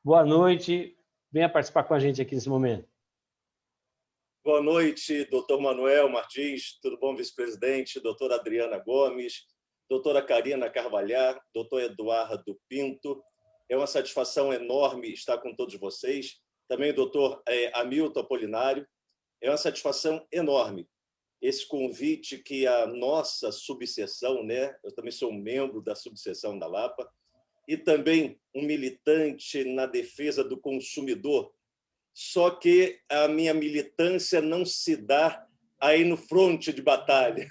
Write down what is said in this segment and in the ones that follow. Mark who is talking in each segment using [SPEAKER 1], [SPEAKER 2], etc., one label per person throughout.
[SPEAKER 1] Boa noite, venha participar com a gente aqui nesse momento.
[SPEAKER 2] Boa noite, doutor Manuel Martins, tudo bom, vice-presidente, doutora Adriana Gomes, doutora Karina Carvalhar, doutor Eduardo Pinto. É uma satisfação enorme estar com todos vocês. Também o doutor Hamilton Apolinário. É uma satisfação enorme esse convite que a nossa subseção, né? Eu também sou um membro da subseção da Lapa, e também um militante na defesa do consumidor. Só que a minha militância não se dá aí no fronte de batalha.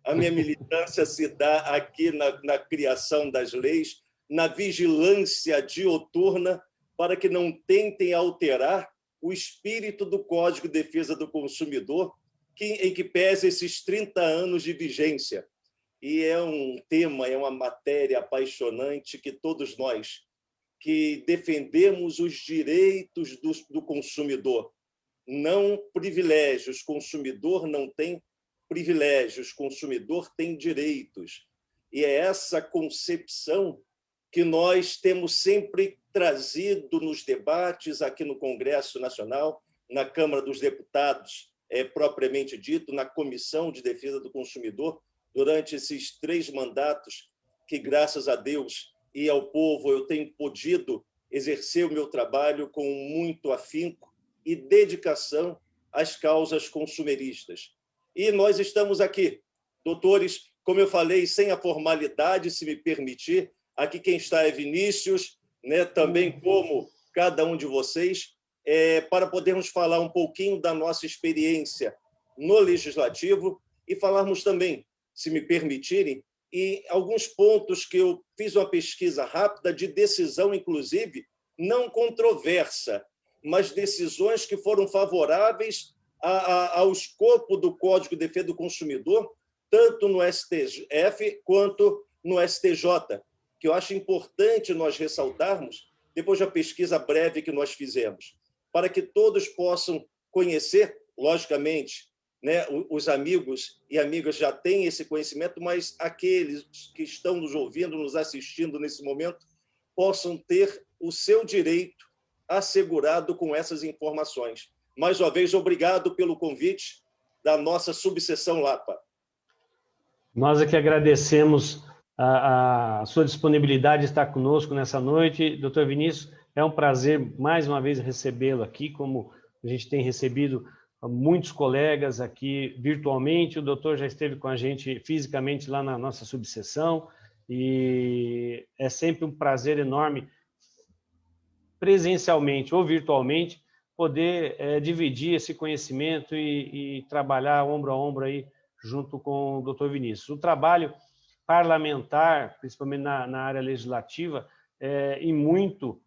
[SPEAKER 2] A minha militância se dá aqui na criação das leis, na vigilância dioturna, para que não tentem alterar o espírito do Código de Defesa do Consumidor, em que pese esses 30 anos de vigência. E é um tema, é uma matéria apaixonante que todos nós, que defendemos os direitos do consumidor, não privilégios. Consumidor não tem privilégios, consumidor tem direitos. E é essa concepção que nós temos sempre trazido nos debates aqui no Congresso Nacional, na Câmara dos Deputados, propriamente dito, na Comissão de Defesa do Consumidor, durante esses 3 mandatos que, graças a Deus e ao povo, eu tenho podido exercer o meu trabalho com muito afinco e dedicação às causas consumeristas. E nós estamos aqui, doutores, como eu falei, sem a formalidade, se me permitir. Aqui quem está é Vinícius, né, também como cada um de vocês, para podermos falar um pouquinho da nossa experiência no Legislativo e falarmos também, se me permitirem, e alguns pontos que eu fiz uma pesquisa rápida de decisão, inclusive, não controversa, mas decisões que foram favoráveis ao escopo do Código de Defesa do Consumidor, tanto no STF quanto no STJ, que eu acho importante nós ressaltarmos, depois da pesquisa breve que nós fizemos, para que todos possam conhecer, logicamente, né, os amigos e amigas já têm esse conhecimento, mas aqueles que estão nos ouvindo, nos assistindo nesse momento, possam ter o seu direito assegurado com essas informações. Mais uma vez, obrigado pelo convite da nossa subseção Lapa.
[SPEAKER 1] Nós é que agradecemos a sua disponibilidade de estar conosco nessa noite. Doutor Vinícius, é um prazer mais uma vez recebê-lo aqui, como a gente tem recebido muitos colegas aqui virtualmente. O doutor já esteve com a gente fisicamente lá na nossa subseção e é sempre um prazer enorme, presencialmente ou virtualmente, poder dividir esse conhecimento e trabalhar ombro a ombro aí junto com o doutor Vinícius. O trabalho parlamentar, principalmente na área legislativa, e muito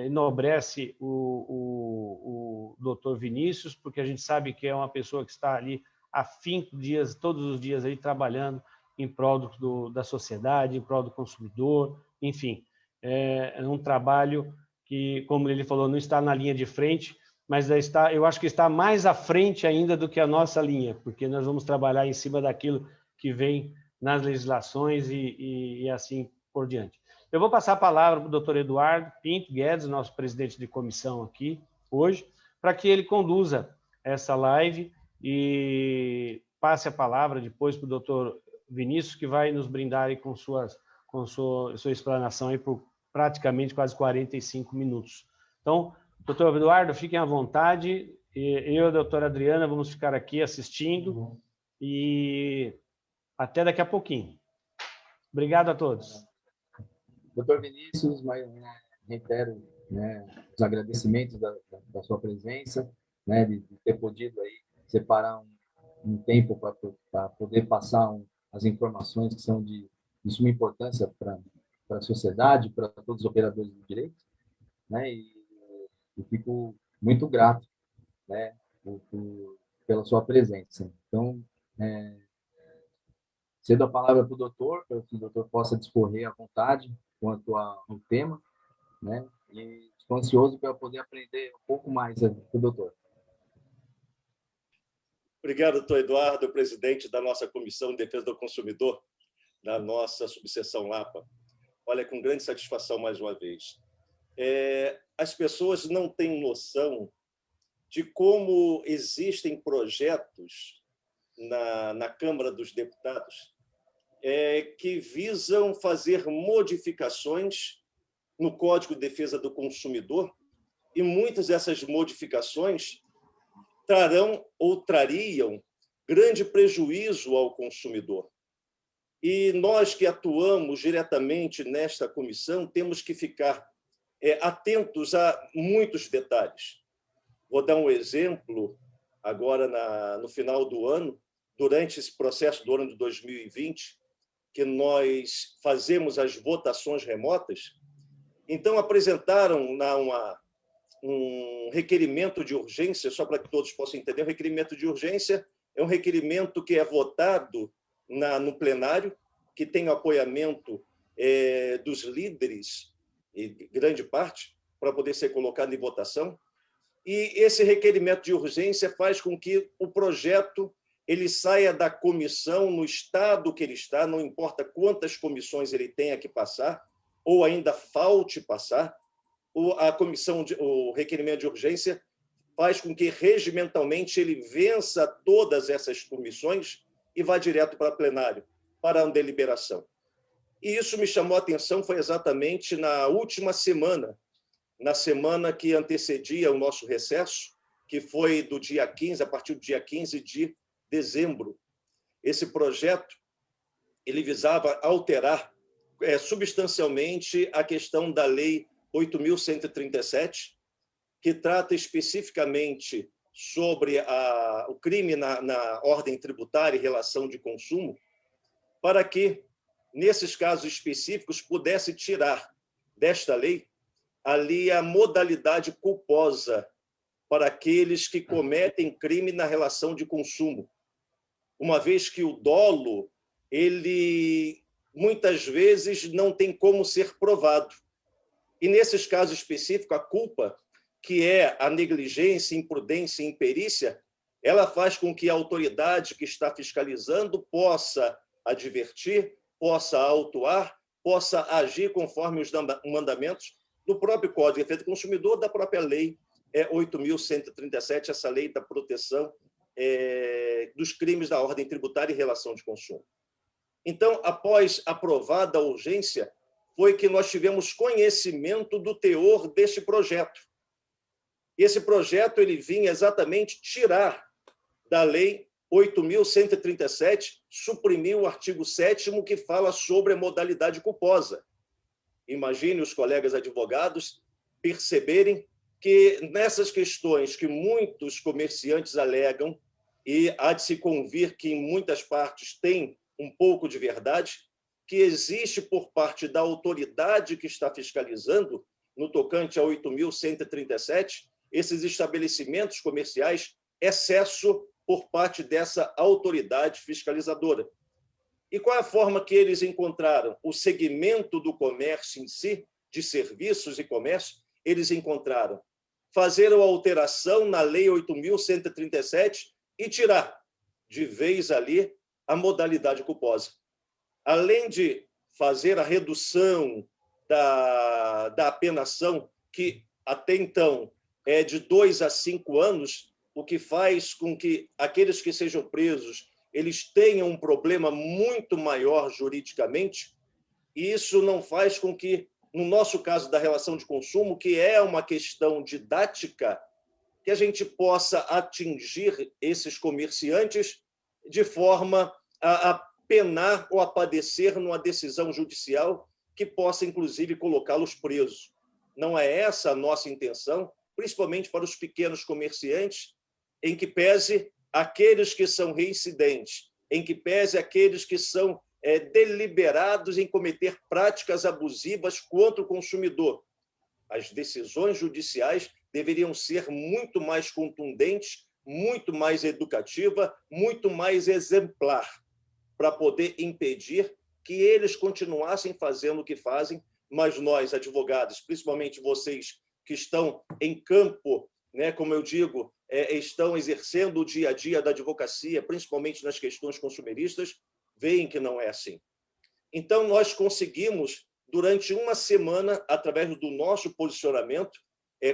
[SPEAKER 1] enobrece o doutor Vinícius, porque a gente sabe que é uma pessoa que está ali há 5 dias, todos os dias aí trabalhando em prol da sociedade, em prol do consumidor, enfim, é um trabalho que, como ele falou, não está na linha de frente, mas eu acho que está mais à frente ainda do que a nossa linha, porque nós vamos trabalhar em cima daquilo que vem nas legislações e assim por diante. Eu vou passar a palavra para o doutor Eduardo Pinto Guedes, nosso presidente de comissão aqui hoje, para que ele conduza essa live e passe a palavra depois para o doutor Vinícius, que vai nos brindar aí com sua explanação aí por praticamente quase 45 minutos. Então, doutor Eduardo, fiquem à vontade. Eu e a doutora Adriana vamos ficar aqui assistindo e até daqui a pouquinho. Obrigado a todos.
[SPEAKER 3] Doutor Vinícius, reitero, né, os agradecimentos da sua presença, né, de ter podido aí separar um tempo para poder passar as informações que são de suma importância para a sociedade, para todos os operadores do direito, né, e fico muito grato, né, pela sua presença. Então, cedo a palavra para o doutor, para que o doutor possa discorrer à vontade quanto ao tema, né? E estou ansioso para poder aprender um pouco mais com o doutor.
[SPEAKER 2] Obrigado, doutor Eduardo, presidente da nossa Comissão de Defesa do Consumidor, da nossa subseção Lapa. Olha, com grande satisfação mais uma vez. as pessoas não têm noção de como existem projetos na Câmara dos Deputados que visam fazer modificações no Código de Defesa do Consumidor, e muitas dessas modificações trarão ou trariam grande prejuízo ao consumidor. E nós que atuamos diretamente nesta comissão temos que ficar atentos a muitos detalhes. Vou dar um exemplo agora no final do ano, durante esse processo do ano de 2020, que nós fazemos as votações remotas. Então, apresentaram um requerimento de urgência, só para que todos possam entender. O requerimento de urgência é um requerimento que é votado no plenário, que tem o apoiamento dos líderes, e grande parte, para poder ser colocado em votação. E esse requerimento de urgência faz com que o projeto ele saia da comissão no estado que ele está, não importa quantas comissões ele tenha que passar, ou ainda falte passar, o requerimento de urgência faz com que, regimentalmente, ele vença todas essas comissões e vá direto para plenário, para uma deliberação. E isso me chamou a atenção, foi exatamente na última semana, na semana que antecedia o nosso recesso, que foi do dia 15, a partir do dia 15 de dezembro. Esse projeto ele visava alterar substancialmente a questão da Lei 8.137, que trata especificamente sobre o crime na ordem tributária e relação de consumo, para que, nesses casos específicos, pudesse tirar desta lei ali a modalidade culposa para aqueles que cometem crime na relação de consumo, uma vez que o dolo, ele muitas vezes não tem como ser provado. E nesses casos específicos, a culpa, que é a negligência, imprudência e imperícia, ela faz com que a autoridade que está fiscalizando possa advertir, possa autuar, possa agir conforme os mandamentos do próprio Código de Defesa do Consumidor, da própria Lei 8.137, essa lei da proteção dos crimes da ordem tributária e relação de consumo. Então, após aprovada a urgência, foi que nós tivemos conhecimento do teor deste projeto. E esse projeto ele vinha exatamente tirar da Lei 8.137, suprimir o artigo 7º, que fala sobre a modalidade culposa. Imagine os colegas advogados perceberem que nessas questões que muitos comerciantes alegam, e há de se convir que em muitas partes tem um pouco de verdade, que existe por parte da autoridade que está fiscalizando, no tocante a 8.137, esses estabelecimentos comerciais, excesso por parte dessa autoridade fiscalizadora. E qual é a forma que eles encontraram? O segmento do comércio em si, de serviços e comércio, eles encontraram fazer a alteração na Lei 8.137 e tirar de vez ali a modalidade culposa. Além de fazer a redução da apenação, que até então é de 2 a 5 anos, o que faz com que aqueles que sejam presos eles tenham um problema muito maior juridicamente, e isso não faz com que, no nosso caso da relação de consumo, que é uma questão didática, que a gente possa atingir esses comerciantes de forma a penar ou a padecer numa decisão judicial que possa, inclusive, colocá-los presos. Não é essa a nossa intenção, principalmente para os pequenos comerciantes, em que pese aqueles que são reincidentes, em que pese aqueles que são deliberados em cometer práticas abusivas contra o consumidor. As decisões judiciais deveriam ser muito mais contundentes, muito mais educativa, muito mais exemplar, para poder impedir que eles continuassem fazendo o que fazem, mas nós, advogados, principalmente vocês que estão em campo, né, como eu digo, estão exercendo o dia a dia da advocacia, principalmente nas questões consumeristas, veem que não é assim. Então, nós conseguimos, durante uma semana, através do nosso posicionamento,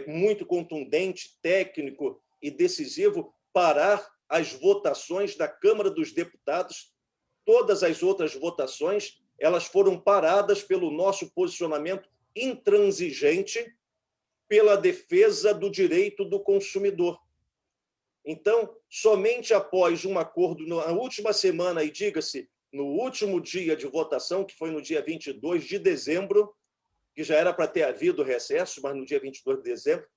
[SPEAKER 2] muito contundente, técnico e decisivo, parar as votações da Câmara dos Deputados. Todas as outras votações elas foram paradas pelo nosso posicionamento intransigente pela defesa do direito do consumidor. Então, somente após um acordo na última semana, e diga-se, no último dia de votação, que foi no dia 22 de dezembro, que já era para ter havido recesso, mas no dia 22 de dezembro,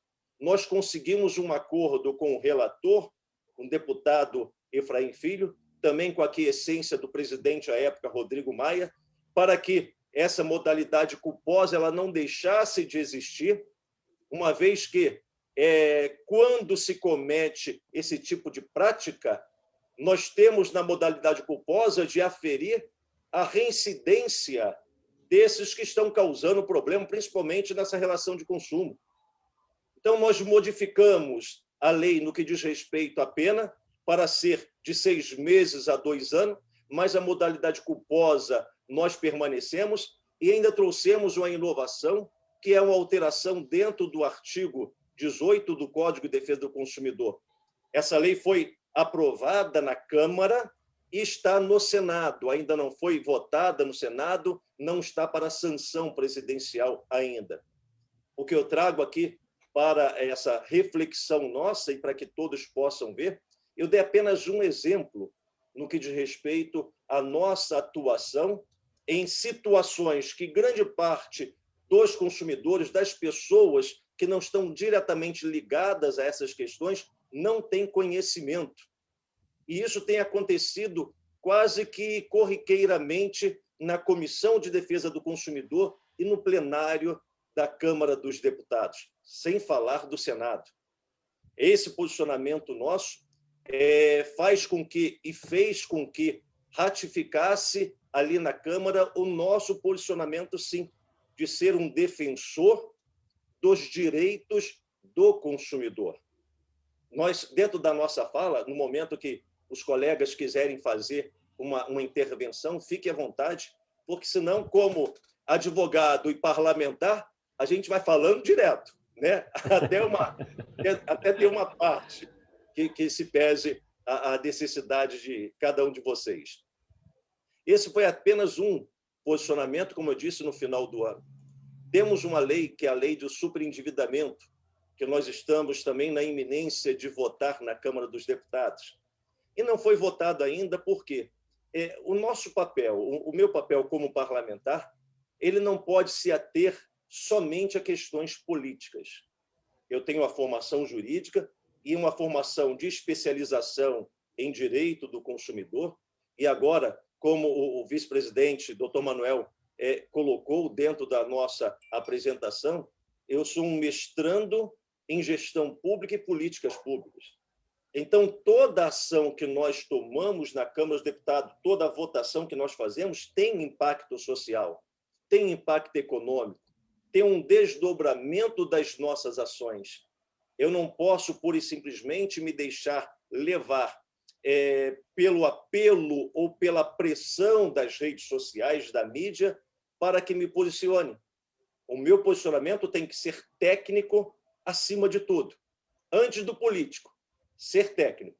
[SPEAKER 2] nós conseguimos um acordo com o relator, um deputado Efraim Filho, também com a aquiescência do presidente à época, Rodrigo Maia, para que essa modalidade culposa ela não deixasse de existir, uma vez que, quando se comete esse tipo de prática, nós temos na modalidade culposa de aferir a reincidência desses que estão causando problema, principalmente nessa relação de consumo. Então, nós modificamos a lei no que diz respeito à pena para ser de 6 meses a 2 anos, mas a modalidade culposa nós permanecemos e ainda trouxemos uma inovação, que é uma alteração dentro do artigo 18 do Código de Defesa do Consumidor. Essa lei foi aprovada na Câmara e está no Senado. Ainda não foi votada no Senado, não está para sanção presidencial ainda. O que eu trago aqui para essa reflexão nossa e para que todos possam ver, eu dei apenas um exemplo no que diz respeito à nossa atuação em situações que grande parte dos consumidores, das pessoas que não estão diretamente ligadas a essas questões, não têm conhecimento. E isso tem acontecido quase que corriqueiramente na Comissão de Defesa do Consumidor e no plenário da Câmara dos Deputados, sem falar do Senado. Esse posicionamento nosso fez com que ratificasse ali na Câmara o nosso posicionamento, sim, de ser um defensor dos direitos do consumidor. Nós, dentro da nossa fala, no momento que os colegas quiserem fazer uma intervenção, fique à vontade, porque senão, como advogado e parlamentar, a gente vai falando direto, né? Até ter uma parte que se pese a necessidade de cada um de vocês. Esse foi apenas um posicionamento, como eu disse, no final do ano. Temos uma lei, que é a lei do superendividamento, que nós estamos também na iminência de votar na Câmara dos Deputados. E não foi votado ainda porque o nosso papel, o meu papel como parlamentar, ele não pode se ater somente a questões políticas. Eu tenho uma formação jurídica e uma formação de especialização em direito do consumidor, e agora, como o vice-presidente, doutor Manuel, colocou dentro da nossa apresentação, eu sou um mestrando em gestão pública e políticas públicas. Então, toda ação que nós tomamos na Câmara dos Deputados, toda a votação que nós fazemos tem impacto social, tem impacto econômico, tem um desdobramento das nossas ações. Eu não posso, pura e simplesmente, me deixar levar pelo apelo ou pela pressão das redes sociais, da mídia, para que me posicione. O meu posicionamento tem que ser técnico acima de tudo. Antes do político, ser técnico.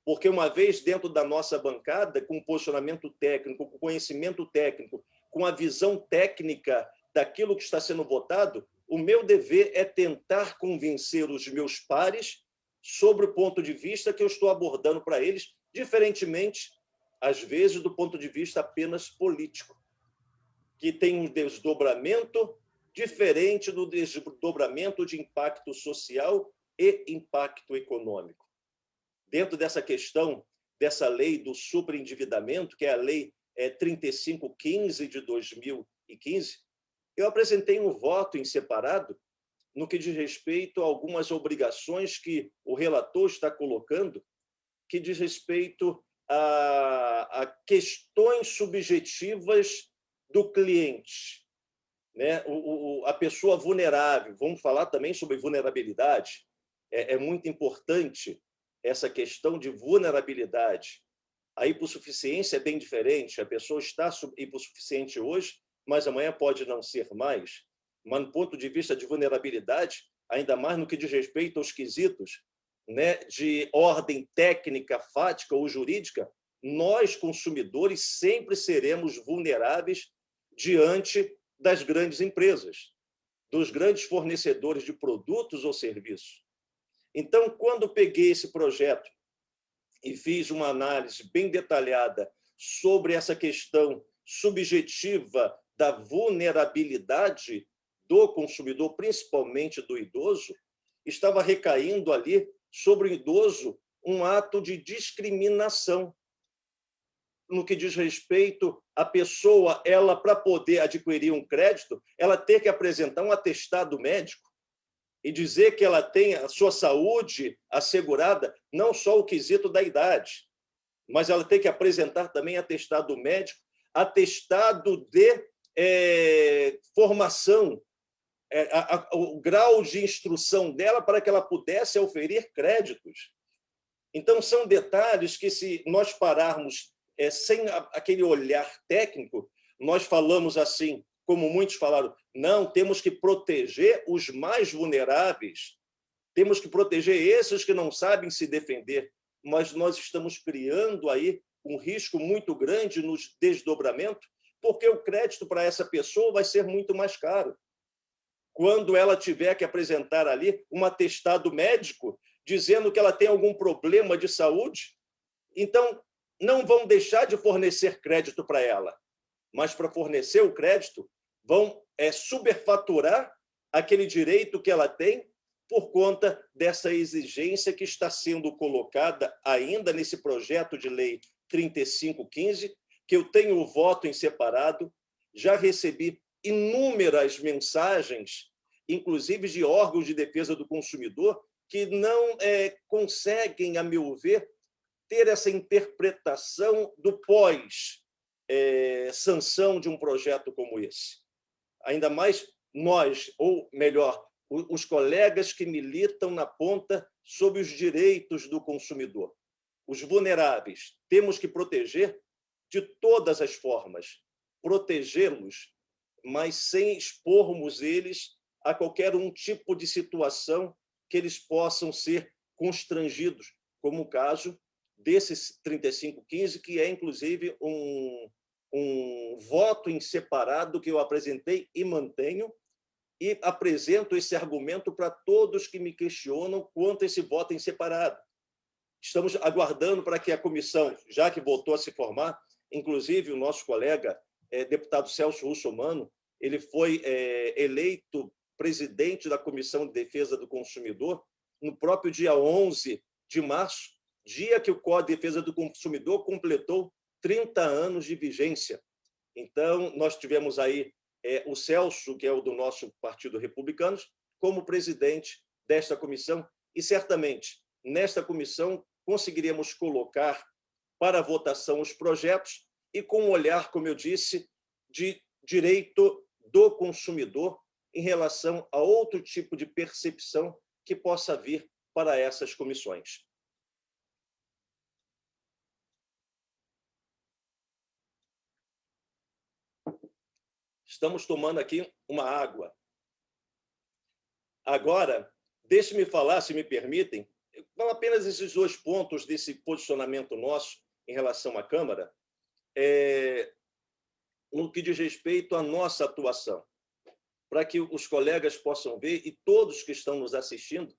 [SPEAKER 2] Porque uma vez dentro da nossa bancada, com posicionamento técnico, com conhecimento técnico, com a visão técnica daquilo que está sendo votado, o meu dever é tentar convencer os meus pares sobre o ponto de vista que eu estou abordando para eles, diferentemente, às vezes, do ponto de vista apenas político, que tem um desdobramento diferente do desdobramento de impacto social e impacto econômico. Dentro dessa questão, dessa lei do superendividamento, que é a Lei 3515 de 2015, eu apresentei um voto em separado no que diz respeito a algumas obrigações que o relator está colocando, que diz respeito a questões subjetivas do cliente, né? A pessoa vulnerável. Vamos falar também sobre vulnerabilidade. É muito importante essa questão de vulnerabilidade. A hipossuficiência é bem diferente. A pessoa está hipossuficiente hoje, mas amanhã pode não ser mais. Mas, do ponto de vista de vulnerabilidade, ainda mais no que diz respeito aos quesitos, né, de ordem técnica, fática ou jurídica, nós, consumidores, sempre seremos vulneráveis diante das grandes empresas, dos grandes fornecedores de produtos ou serviços. Então, quando peguei esse projeto e fiz uma análise bem detalhada sobre essa questão subjetiva da vulnerabilidade do consumidor, principalmente do idoso, estava recaindo ali sobre o idoso um ato de discriminação no que diz respeito à pessoa, ela, para poder adquirir um crédito, ela ter que apresentar um atestado médico e dizer que ela tem a sua saúde assegurada, não só o quesito da idade, mas ela tem que apresentar também atestado médico, atestado de formação, o grau de instrução dela para que ela pudesse oferir créditos. Então, são detalhes que, se nós pararmos sem aquele olhar técnico, nós falamos assim, como muitos falaram, não, temos que proteger os mais vulneráveis, temos que proteger esses que não sabem se defender, mas nós estamos criando aí um risco muito grande no desdobramento, porque o crédito para essa pessoa vai ser muito mais caro. Quando ela tiver que apresentar ali um atestado médico dizendo que ela tem algum problema de saúde, então não vão deixar de fornecer crédito para ela, mas para fornecer o crédito vão superfaturar aquele direito que ela tem por conta dessa exigência que está sendo colocada ainda nesse projeto de lei 3515, que eu tenho o voto em separado, já recebi inúmeras mensagens, inclusive de órgãos de defesa do consumidor, que não conseguem, a meu ver, ter essa interpretação do pós-sanção de um projeto como esse. Ainda mais nós, ou melhor, os colegas que militam na ponta sobre os direitos do consumidor. Os vulneráveis, temos que proteger de todas as formas, protegê-los, mas sem expormos eles a qualquer tipo de situação que eles possam ser constrangidos, como o caso desse 3515, que é, inclusive, um voto em separado que eu apresentei e mantenho, e apresento esse argumento para todos que me questionam quanto a esse voto em separado. Estamos aguardando para que a comissão, já que voltou a se formar, inclusive o nosso colega, deputado Celso Russomano, ele foi eleito presidente da Comissão de Defesa do Consumidor no próprio dia 11 de março, dia que o Código de Defesa do Consumidor completou 30 anos de vigência. Então, nós tivemos aí o Celso, que é o do nosso Partido Republicanos, como presidente desta comissão, e certamente, nesta comissão, conseguiríamos colocar para votação os projetos e com um olhar, como eu disse, de direito do consumidor em relação a outro tipo de percepção que possa vir para essas comissões. Estamos tomando aqui uma água. Agora, deixe-me falar, se me permitem, vale apenas esses 2 pontos desse posicionamento nosso em relação à Câmara, no que diz respeito à nossa atuação, para que os colegas possam ver, e todos que estão nos assistindo,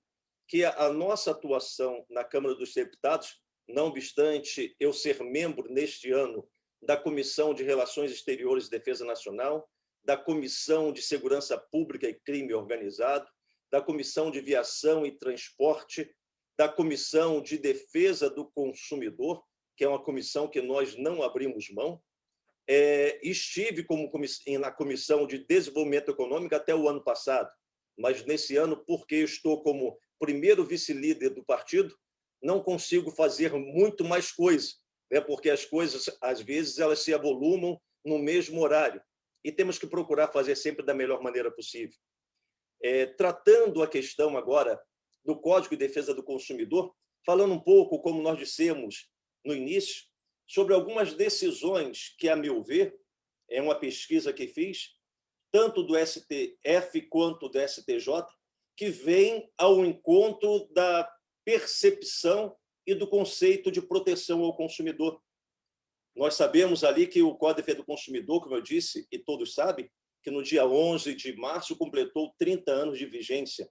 [SPEAKER 2] que a nossa atuação na Câmara dos Deputados, não obstante eu ser membro neste ano da Comissão de Relações Exteriores e Defesa Nacional, da Comissão de Segurança Pública e Crime Organizado, da Comissão de Viação e Transporte, da Comissão de Defesa do Consumidor, que é uma comissão que nós não abrimos mão. Estive na Comissão de Desenvolvimento Econômico até o ano passado, mas nesse ano, porque eu estou como primeiro vice-líder do partido, não consigo fazer muito mais coisa, porque as coisas, às vezes, elas se avolumam no mesmo horário, e temos que procurar fazer sempre da melhor maneira possível. Tratando a questão agora do Código de Defesa do Consumidor, falando um pouco, como nós dissemos no início, sobre algumas decisões que, a meu ver, é uma pesquisa que fiz, tanto do STF quanto do STJ, que vem ao encontro da percepção e do conceito de proteção ao consumidor. Nós sabemos ali que o Código de Defesa do Consumidor, como eu disse, e todos sabem, que no dia 11 de março completou 30 anos de vigência.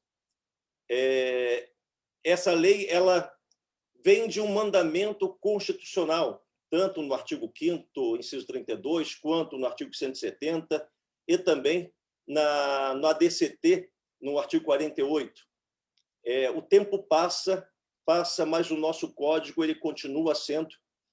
[SPEAKER 2] Essa lei ela vem de um mandamento constitucional, tanto no artigo 5º, inciso 32, quanto no artigo 170, e também no ADCT, no artigo 48. O tempo passa, mas o nosso código ele continua sendo,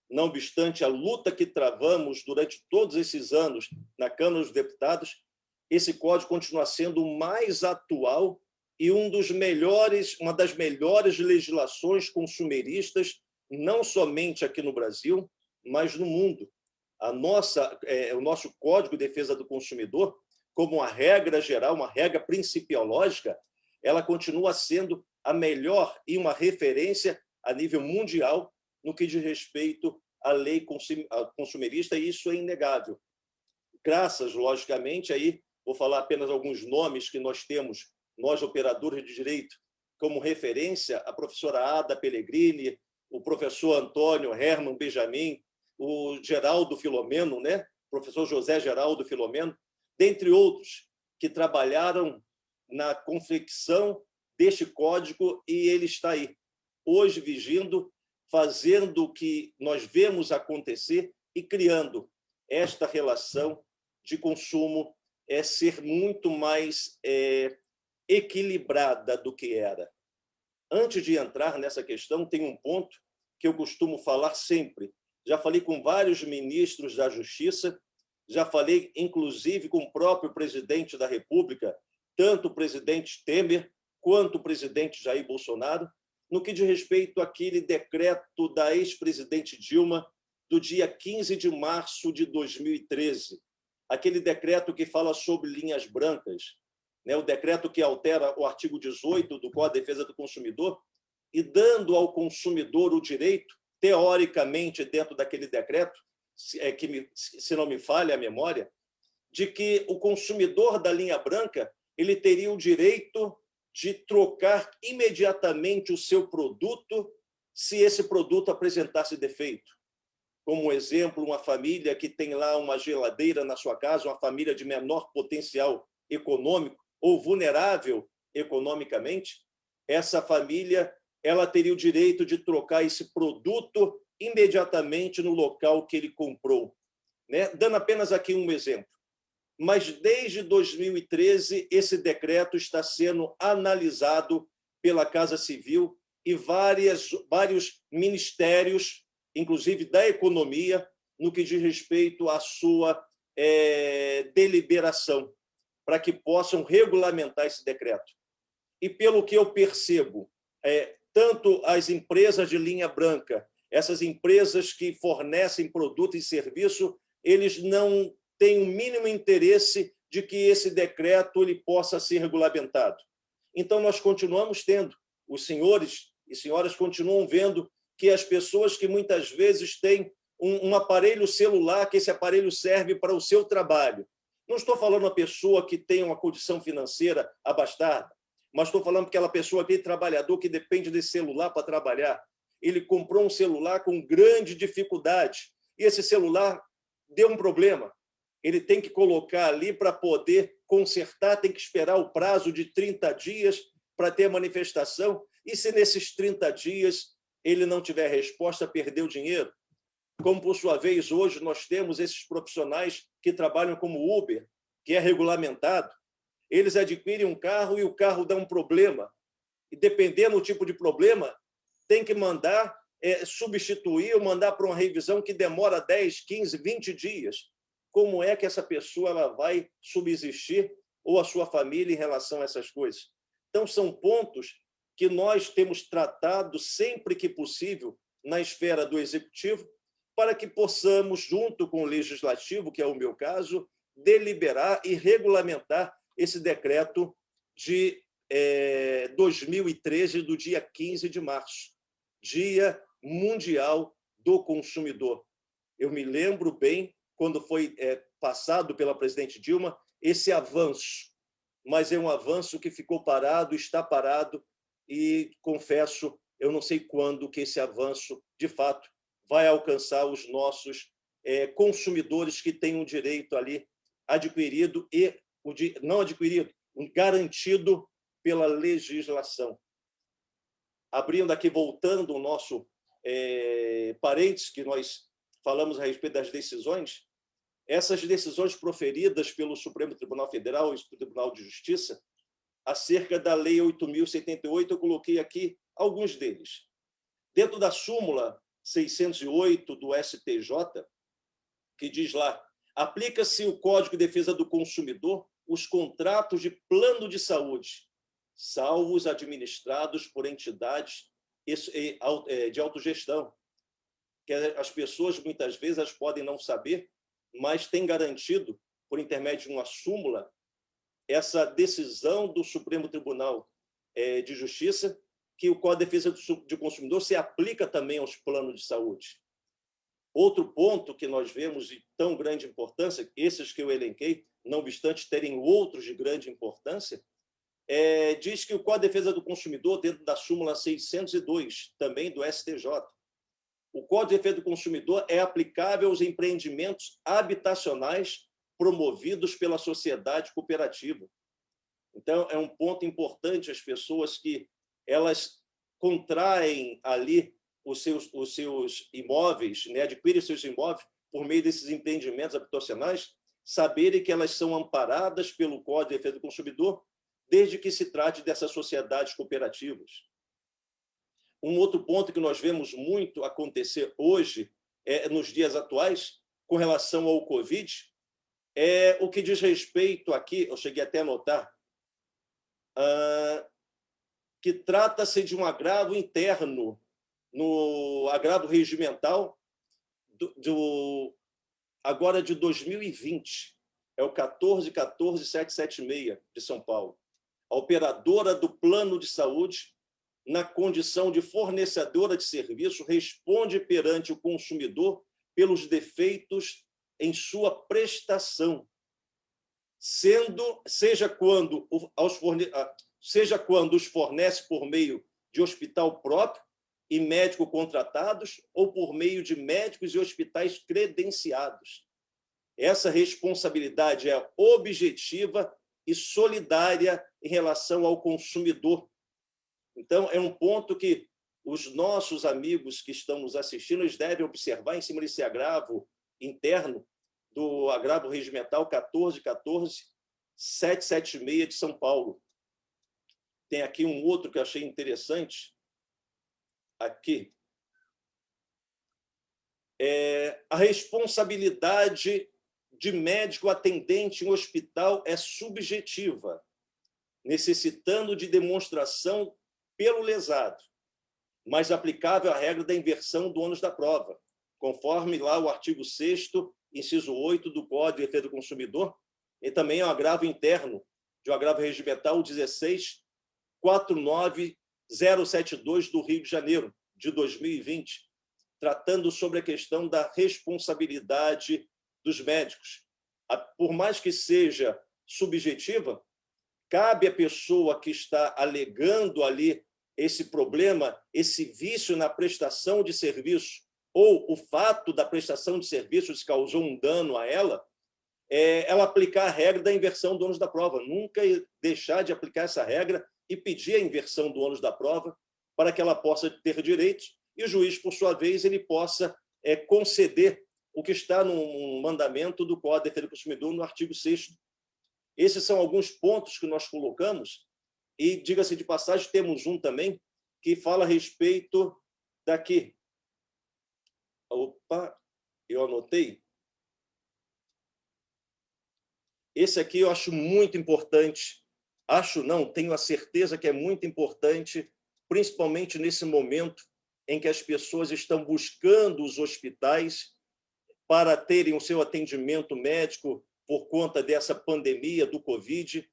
[SPEAKER 2] não obstante a luta que travamos durante todos esses anos na Câmara dos Deputados, esse código continua sendo o mais atual e uma das melhores legislações consumeristas, não somente aqui no Brasil, mas no mundo. O nosso Código de Defesa do Consumidor, como uma regra geral, uma regra principiológica, ela continua sendo a melhor e uma referência a nível mundial no que diz respeito à lei consumerista, e isso é inegável. Graças, logicamente, aí vou falar apenas alguns nomes que nós temos, nós operadores de direito, como referência, a professora Ada Pellegrini, o professor Antônio Herman Benjamin, o Geraldo Filomeno, né? Professor José Geraldo Filomeno, dentre outros, que trabalharam na confecção deste código, e ele está aí, hoje vigindo, fazendo o que nós vemos acontecer e criando esta relação de consumo ser muito mais equilibrada do que era. Antes de entrar nessa questão, tem um ponto que eu costumo falar sempre. Já falei com vários ministros da Justiça, já falei, inclusive, com o próprio presidente da República, tanto o presidente Temer quanto o presidente Jair Bolsonaro, no que diz respeito àquele decreto da ex-presidente Dilma, do dia 15 de março de 2013, aquele decreto que fala sobre linhas brancas, né? O decreto que altera o artigo 18 do Código de Defesa do Consumidor e dando ao consumidor o direito, teoricamente, dentro daquele decreto, se não me falha a memória, de que o consumidor da linha branca ele teria o direito de trocar imediatamente o seu produto se esse produto apresentasse defeito. Como exemplo, uma família que tem lá uma geladeira na sua casa, uma família de menor potencial econômico ou vulnerável economicamente, essa família ela teria o direito de trocar esse produto imediatamente no local que ele comprou, né? Dando apenas aqui um exemplo. Mas desde 2013 esse decreto está sendo analisado pela Casa Civil e vários ministérios, inclusive da economia, no que diz respeito à sua deliberação, para que possam regulamentar esse decreto. E pelo que eu percebo, tanto as empresas de linha branca, essas empresas que fornecem produto e serviço, eles não têm o mínimo interesse de que esse decreto ele possa ser regulamentado. Então, nós continuamos tendo, os senhores e senhoras continuam vendo que as pessoas que muitas vezes têm um aparelho celular, que esse aparelho serve para o seu trabalho. Não estou falando uma pessoa que tem uma condição financeira abastada, mas estou falando aquela pessoa, aquele trabalhador que depende desse celular para trabalhar. Ele comprou um celular com grande dificuldade e esse celular deu um problema. Ele tem que colocar ali para poder consertar, tem que esperar o prazo de 30 dias para ter a manifestação. E se nesses 30 dias ele não tiver resposta, perdeu dinheiro? Como, por sua vez, hoje nós temos esses profissionais que trabalham como Uber, que é regulamentado. Eles adquirem um carro e o carro dá um problema. E, dependendo do tipo de problema, tem que mandar substituir ou mandar para uma revisão que demora 10, 15, 20 dias. Como é que essa pessoa ela vai subsistir ou a sua família em relação a essas coisas? Então, são pontos que nós temos tratado sempre que possível na esfera do executivo para que possamos, junto com o legislativo, que é o meu caso, deliberar e regulamentar esse decreto de 2013, do dia 15 de março, Dia Mundial do Consumidor. Eu me lembro bem, quando foi passado pela presidente Dilma, esse avanço. mas é um avanço que ficou parado, está parado, e, confesso, eu não sei quando que esse avanço, de fato, vai alcançar os nossos consumidores que têm um direito ali adquirido e não adquirido, garantido pela legislação. Abrindo aqui, voltando o nosso parênteses, que nós falamos a respeito das decisões, essas decisões proferidas pelo Supremo Tribunal Federal e pelo Tribunal de Justiça, acerca da Lei 8.078, eu coloquei aqui alguns deles. Dentro da súmula 608 do STJ, que diz lá, aplica-se o Código de Defesa do Consumidor os contratos de plano de saúde, salvo os administrados por entidades de autogestão, que as pessoas, muitas vezes, elas podem não saber, mas tem garantido, por intermédio de uma súmula, essa decisão do Supremo Tribunal de Justiça, que o Código de Defesa do Consumidor se aplica também aos planos de saúde. Outro ponto que nós vemos de tão grande importância, esses que eu elenquei, não obstante terem outros de grande importância, diz que o Código de Defesa do Consumidor, dentro da súmula 602, também do STJ, o Código de Defesa do Consumidor é aplicável aos empreendimentos habitacionais promovidos pela sociedade cooperativa. Então, é um ponto importante as pessoas que elas contraem ali os seus imóveis, né, adquirem seus imóveis por meio desses empreendimentos habitacionais, saberem que elas são amparadas pelo Código de Defesa do Consumidor, desde que se trate dessas sociedades cooperativas. Um outro ponto que nós vemos muito acontecer hoje, nos dias atuais, com relação ao Covid, é o que diz respeito aqui, eu cheguei até a anotar, que trata-se de um agravo interno, no agravo regimental agora de 2020, é o 14.14.776 de São Paulo. A operadora do plano de saúde, na condição de fornecedora de serviço, responde perante o consumidor pelos defeitos em sua prestação, seja quando os fornece por meio de hospital próprio e médico contratados ou por meio de médicos e hospitais credenciados. Essa responsabilidade é objetiva e solidária em relação ao consumidor. Então, é um ponto que os nossos amigos que estão nos assistindo eles devem observar em cima desse agravo interno do agravo regimental 14.14.776 de São Paulo. Tem aqui um outro que eu achei interessante, aqui. A responsabilidade de médico atendente em hospital é subjetiva, necessitando de demonstração pelo lesado, mas aplicável à regra da inversão do ônus da prova, conforme lá o artigo 6º, inciso 8 do Código de Defesa do Consumidor, e também é um agravo interno de um agravo regimental 16.49072 do Rio de Janeiro, de 2020, tratando sobre a questão da responsabilidade dos médicos. Por mais que seja subjetiva, cabe à pessoa que está alegando ali esse problema, esse vício na prestação de serviço, ou o fato da prestação de serviços causou um dano a ela, ela aplicar a regra da inversão do ônus da prova. Nunca deixar de aplicar essa regra e pedir a inversão do ônus da prova para que ela possa ter direitos e o juiz, por sua vez, ele possa conceder o que está no mandamento do Código de Defesa do Consumidor, no artigo 6º. Esses são alguns pontos que nós colocamos e, diga-se de passagem, temos um também que fala a respeito daqui. Opa, eu anotei. Esse aqui eu acho muito importante. Acho não, tenho a certeza que é muito importante, principalmente nesse momento em que as pessoas estão buscando os hospitais para terem o seu atendimento médico por conta dessa pandemia do Covid,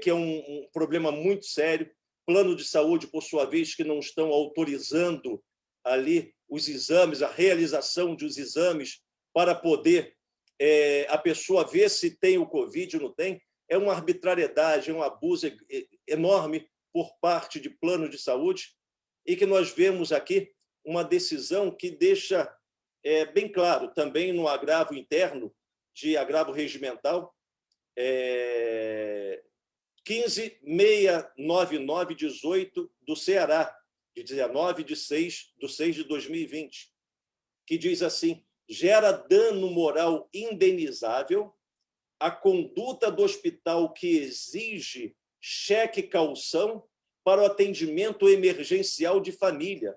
[SPEAKER 2] que é um problema muito sério. Plano de saúde, por sua vez, que não estão autorizando ali os exames, a realização dos exames para poder a pessoa ver se tem o Covid ou não tem. é uma arbitrariedade, é um abuso enorme por parte de planos de saúde, e que nós vemos aqui uma decisão que deixa bem claro, também no agravo interno, de agravo regimental, 15.699/18 do Ceará, de 19/6 de 2020, que diz assim: gera dano moral indenizável a conduta do hospital que exige cheque-caução para o atendimento emergencial de família,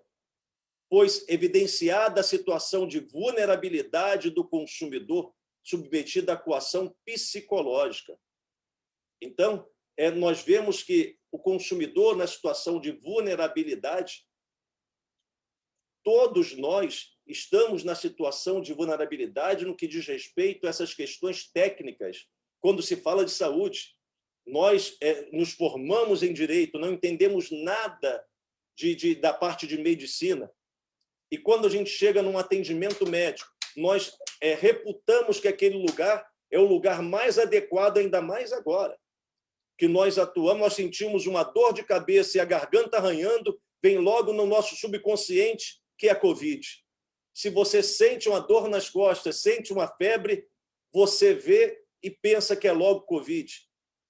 [SPEAKER 2] pois evidenciada a situação de vulnerabilidade do consumidor submetido à coação psicológica. Então, nós vemos que o consumidor, na situação de vulnerabilidade, todos nós estamos na situação de vulnerabilidade no que diz respeito a essas questões técnicas. Quando se fala de saúde, nós nos formamos em direito, não entendemos nada da parte de medicina. E quando a gente chega num atendimento médico, nós reputamos que aquele lugar é o lugar mais adequado, ainda mais agora, que nós atuamos, nós sentimos uma dor de cabeça e a garganta arranhando, vem logo no nosso subconsciente, que é a Covid. Se você sente uma dor nas costas, sente uma febre, você vê e pensa que é logo Covid.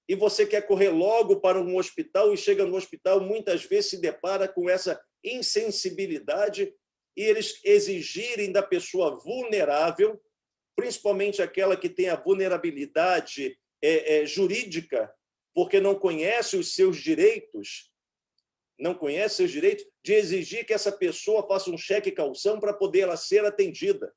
[SPEAKER 2] E você quer correr logo para um hospital e chega no hospital, muitas vezes se depara com essa insensibilidade e eles exigirem da pessoa vulnerável, principalmente aquela que tem a vulnerabilidade jurídica, porque não conhece os seus direitos, de exigir que essa pessoa faça um cheque-caução para poder ela ser atendida.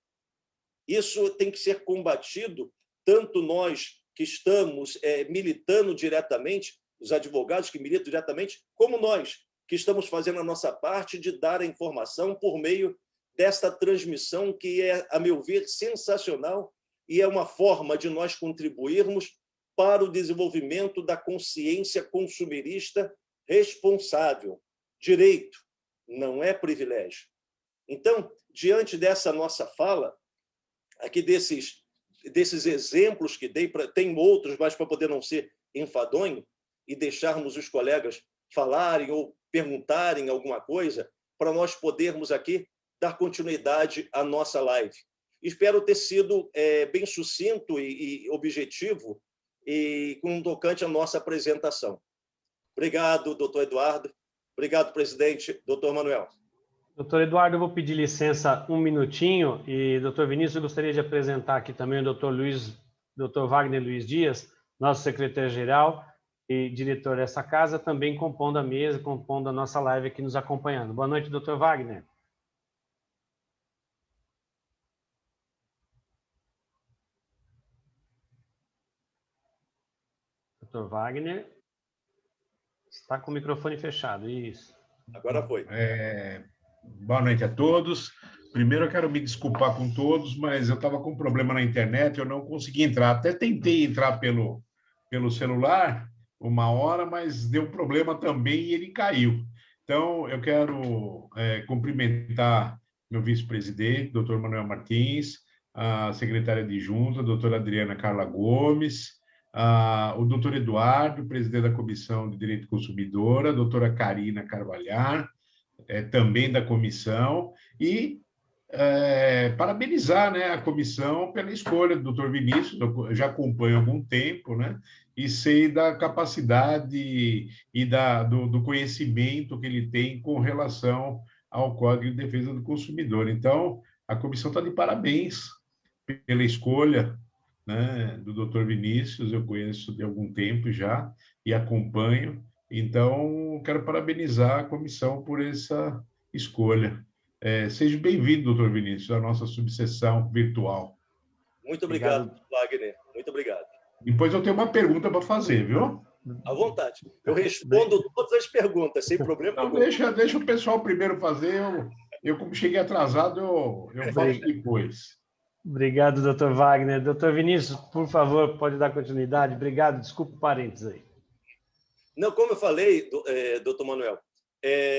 [SPEAKER 2] Isso tem que ser combatido, tanto nós que estamos militando diretamente, os advogados que militam diretamente, como nós, que estamos fazendo a nossa parte de dar a informação por meio desta transmissão que é, a meu ver, sensacional e é uma forma de nós contribuirmos para o desenvolvimento da consciência consumerista responsável. Direito não é privilégio. Então, diante dessa nossa fala, aqui desses exemplos que dei, tem outros, mas para poder não ser enfadonho e deixarmos os colegas falarem ou perguntarem alguma coisa, para nós podermos aqui dar continuidade à nossa live. Espero ter sido bem sucinto e objetivo e com um tocante à nossa apresentação. Obrigado, doutor Eduardo. Obrigado, presidente. Doutor Manuel.
[SPEAKER 1] Doutor Eduardo, eu vou pedir licença um minutinho e, doutor Vinícius, eu gostaria de apresentar aqui também o doutor Wagner Luiz Dias, nosso secretário-geral e diretor dessa casa, também compondo a mesa, compondo a nossa live aqui nos acompanhando. Boa noite, doutor Wagner. Doutor Wagner está com o microfone fechado, isso.
[SPEAKER 2] Agora foi.
[SPEAKER 4] Boa noite a todos. Primeiro, eu quero me desculpar com todos, mas eu estava com um problema na internet, eu não consegui entrar. Até tentei entrar pelo celular uma hora, mas deu problema também e ele caiu. Então, eu quero cumprimentar meu vice-presidente, doutor Manuel Martins, a secretária adjunta, doutora Adriana Carla Gomes, o doutor Eduardo, presidente da Comissão de Direito do Consumidor, a doutora Karina Carvalhar, também da comissão, e parabenizar, né, a comissão pela escolha do doutor Vinícius. Eu já acompanho há algum tempo, né, e sei da capacidade e do conhecimento que ele tem com relação ao Código de Defesa do Consumidor. Então, a comissão está de parabéns pela escolha, né, do doutor Vinícius. Eu conheço de algum tempo já e acompanho. Então, quero parabenizar a comissão por essa escolha. Seja bem-vindo, doutor Vinícius, à nossa subseção virtual.
[SPEAKER 2] Muito obrigado, Wagner. Muito obrigado.
[SPEAKER 4] Depois eu tenho uma pergunta para fazer, viu?
[SPEAKER 2] À vontade. Eu respondo todas as perguntas, sem problema
[SPEAKER 4] algum. Deixa o pessoal primeiro fazer. Eu como cheguei atrasado, eu faço depois.
[SPEAKER 1] Obrigado, doutor Wagner. Doutor Vinícius, por favor, pode dar continuidade? Obrigado. Desculpa o parênteses aí.
[SPEAKER 2] Não, como eu falei, doutor Manuel,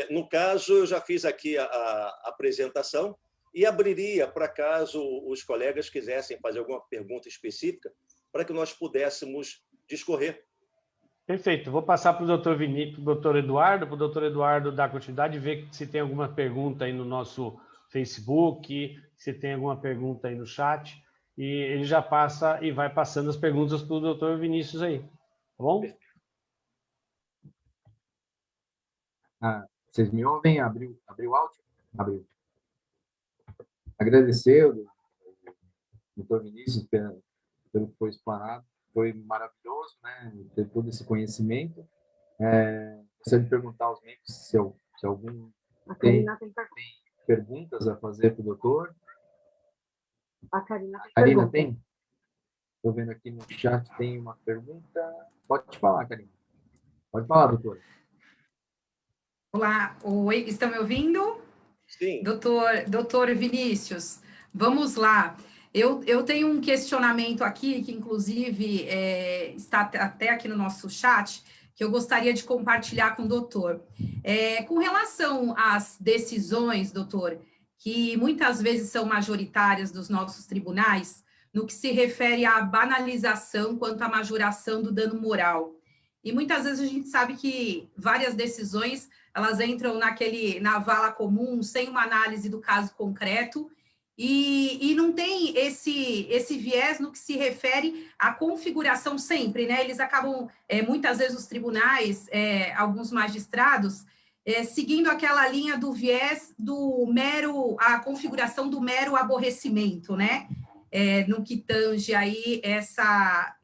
[SPEAKER 2] no caso, eu já fiz aqui a apresentação e abriria para caso os colegas quisessem fazer alguma pergunta específica, para que nós pudéssemos discorrer.
[SPEAKER 1] Perfeito. Vou passar para o doutor Vinícius, para o doutor Eduardo, para o doutor Eduardo dar continuidade e ver se tem alguma pergunta aí no nosso Facebook, se tem alguma pergunta aí no chat. E ele já passa e vai passando as perguntas para o doutor Vinícius aí. Tá bom?
[SPEAKER 3] Vocês me ouvem? Abriu o áudio? Abriu. Agradecer ao doutor Vinícius pelo que foi explanado. Foi maravilhoso, né? Ter todo esse conhecimento. Gostaria de perguntar aos membros se algum tem perguntas a fazer para o doutor.
[SPEAKER 5] A Karina
[SPEAKER 3] tem? Estou vendo aqui no chat, tem uma pergunta. Pode falar, Karina. Pode falar, doutora.
[SPEAKER 5] Olá, oi, estão me ouvindo?
[SPEAKER 2] Sim.
[SPEAKER 5] Doutor Vinícius, vamos lá. Eu tenho um questionamento aqui, que inclusive está até aqui no nosso chat, que eu gostaria de compartilhar com o doutor. Com relação às decisões, doutor, que muitas vezes são majoritárias dos nossos tribunais, no que se refere à banalização quanto à majoração do dano moral. E muitas vezes a gente sabe que várias decisões, elas entram na vala comum, sem uma análise do caso concreto, e não tem esse viés no que se refere à configuração sempre, né? Eles acabam, muitas vezes, os tribunais, alguns magistrados, seguindo aquela linha do viés a configuração do mero aborrecimento, né? No que tange aí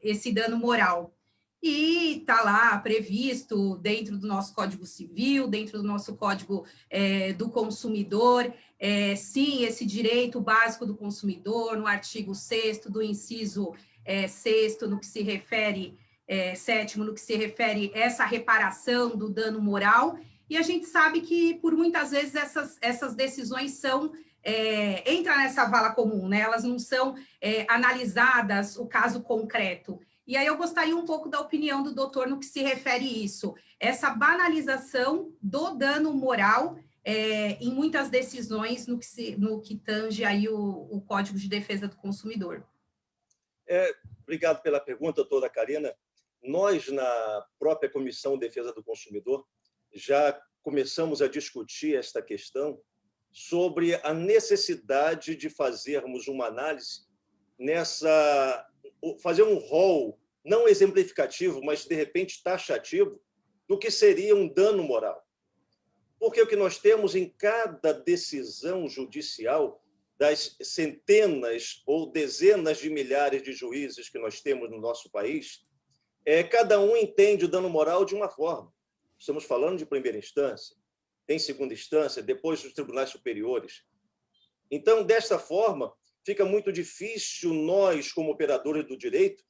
[SPEAKER 5] esse dano moral. E está lá previsto dentro do nosso Código Civil, dentro do nosso Código do Consumidor, sim, esse direito básico do consumidor, no artigo 6º do inciso 6º, no que se refere, 7º, no que se refere essa reparação do dano moral, e a gente sabe que, por muitas vezes, essas decisões entram nessa vala comum, né? Elas não são analisadas o caso concreto. E aí eu gostaria um pouco da opinião do doutor no que se refere isso, essa banalização do dano moral em muitas decisões no que tange aí o Código de Defesa do Consumidor.
[SPEAKER 2] Obrigado pela pergunta, doutora Karina. Nós, na própria Comissão de Defesa do Consumidor, já começamos a discutir esta questão sobre a necessidade de fazermos uma análise fazer um rol, não exemplificativo, mas, de repente, taxativo, do que seria um dano moral. Porque o que nós temos em cada decisão judicial, das centenas ou dezenas de milhares de juízes que nós temos no nosso país, cada um entende o dano moral de uma forma. Estamos falando de primeira instância, tem segunda instância, depois dos tribunais superiores. Então, desta forma, fica muito difícil nós, como operadores do direito,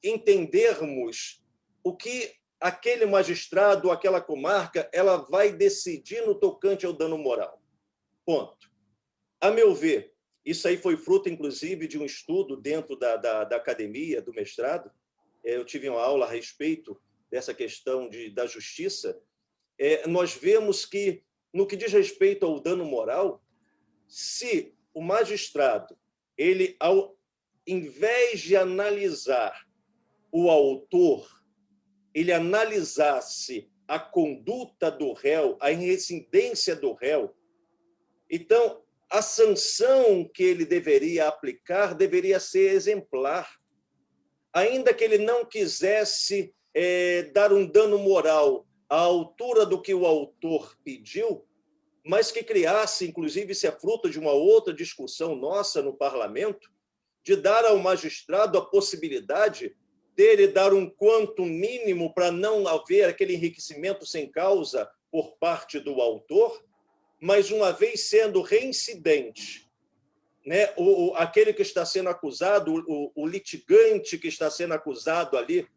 [SPEAKER 2] entendermos o que aquele magistrado ou aquela comarca ela vai decidir no tocante ao dano moral. Ponto. A meu ver, isso aí foi fruto, inclusive, de um estudo dentro da academia, do mestrado. Eu tive uma aula a respeito dessa questão da justiça. Nós vemos que, no que diz respeito ao dano moral, se o magistrado, ele, em vez de analisar o autor, ele analisasse a conduta do réu, a reincidência do réu, então, a sanção que ele deveria aplicar deveria ser exemplar. Ainda que ele não quisesse dar um dano moral à altura do que o autor pediu, mas que criasse, inclusive, isso é fruto de uma outra discussão nossa no parlamento, de dar ao magistrado a possibilidade dele dar um quanto mínimo para não haver aquele enriquecimento sem causa por parte do autor, mas, uma vez sendo reincidente, né, aquele que está sendo acusado, o litigante que está sendo acusado ali,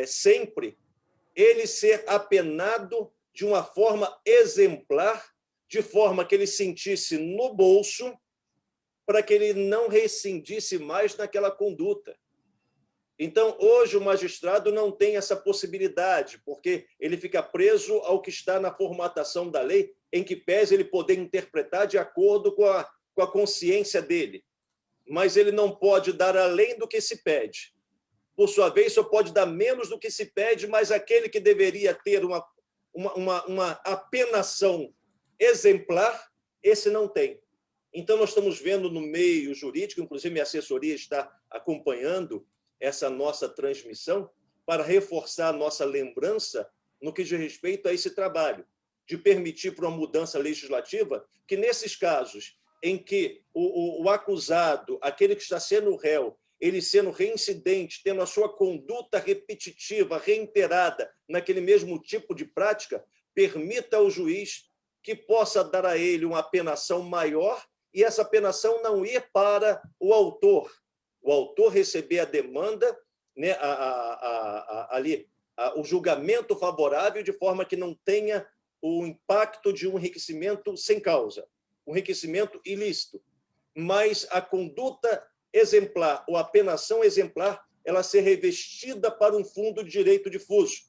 [SPEAKER 2] sempre, ele ser apenado de uma forma exemplar, de forma que ele sentisse no bolso, para que ele não rescindisse mais naquela conduta. Então, hoje, o magistrado não tem essa possibilidade, porque ele fica preso ao que está na formatação da lei, em que pese ele poder interpretar de acordo com a consciência dele. Mas ele não pode dar além do que se pede. por sua vez, só pode dar menos do que se pede, mas aquele que deveria ter uma apenação exemplar, esse não tem. Então, nós estamos vendo no meio jurídico, inclusive minha assessoria está acompanhando essa nossa transmissão para reforçar a nossa lembrança no que diz respeito a esse trabalho, de permitir para uma mudança legislativa que, nesses casos em que o acusado, aquele que está sendo réu, ele sendo reincidente, tendo a sua conduta repetitiva, reiterada naquele mesmo tipo de prática, permita ao juiz que possa dar a ele uma apenação maior e essa apenação não ir para o autor receber a demanda, né, o julgamento favorável, de forma que não tenha o impacto de um enriquecimento sem causa, um enriquecimento ilícito, mas a conduta exemplar ou a apenação exemplar, ela ser revestida para um fundo de direito difuso,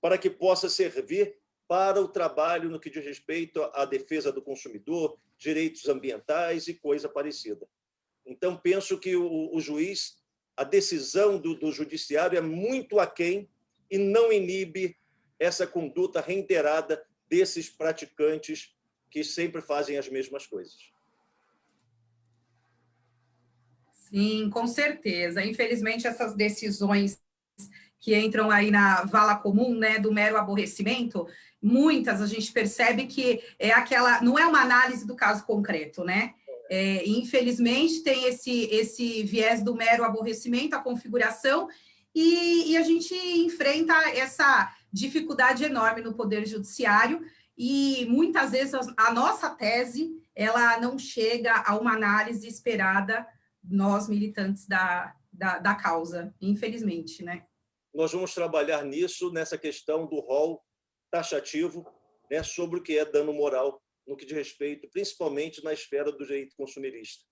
[SPEAKER 2] para que possa servir para o trabalho no que diz respeito à defesa do consumidor, direitos ambientais e coisa parecida. Então, penso que o juiz, a decisão do judiciário é muito aquém e não inibe essa conduta reiterada desses praticantes que sempre fazem as mesmas coisas.
[SPEAKER 5] Sim, com certeza. Infelizmente, essas decisões que entram aí na vala comum, né, do mero aborrecimento, muitas a gente percebe que é aquela, não é uma análise do caso concreto, né? Infelizmente, tem esse viés do mero aborrecimento, a configuração, e a gente enfrenta essa dificuldade enorme no Poder Judiciário, e muitas vezes a nossa tese, ela não chega a uma análise esperada, nós militantes da causa, infelizmente, né?
[SPEAKER 2] Nós vamos trabalhar nisso, nessa questão do rol taxativo, né, sobre o que é dano moral, no que diz respeito, principalmente na esfera do direito consumerista,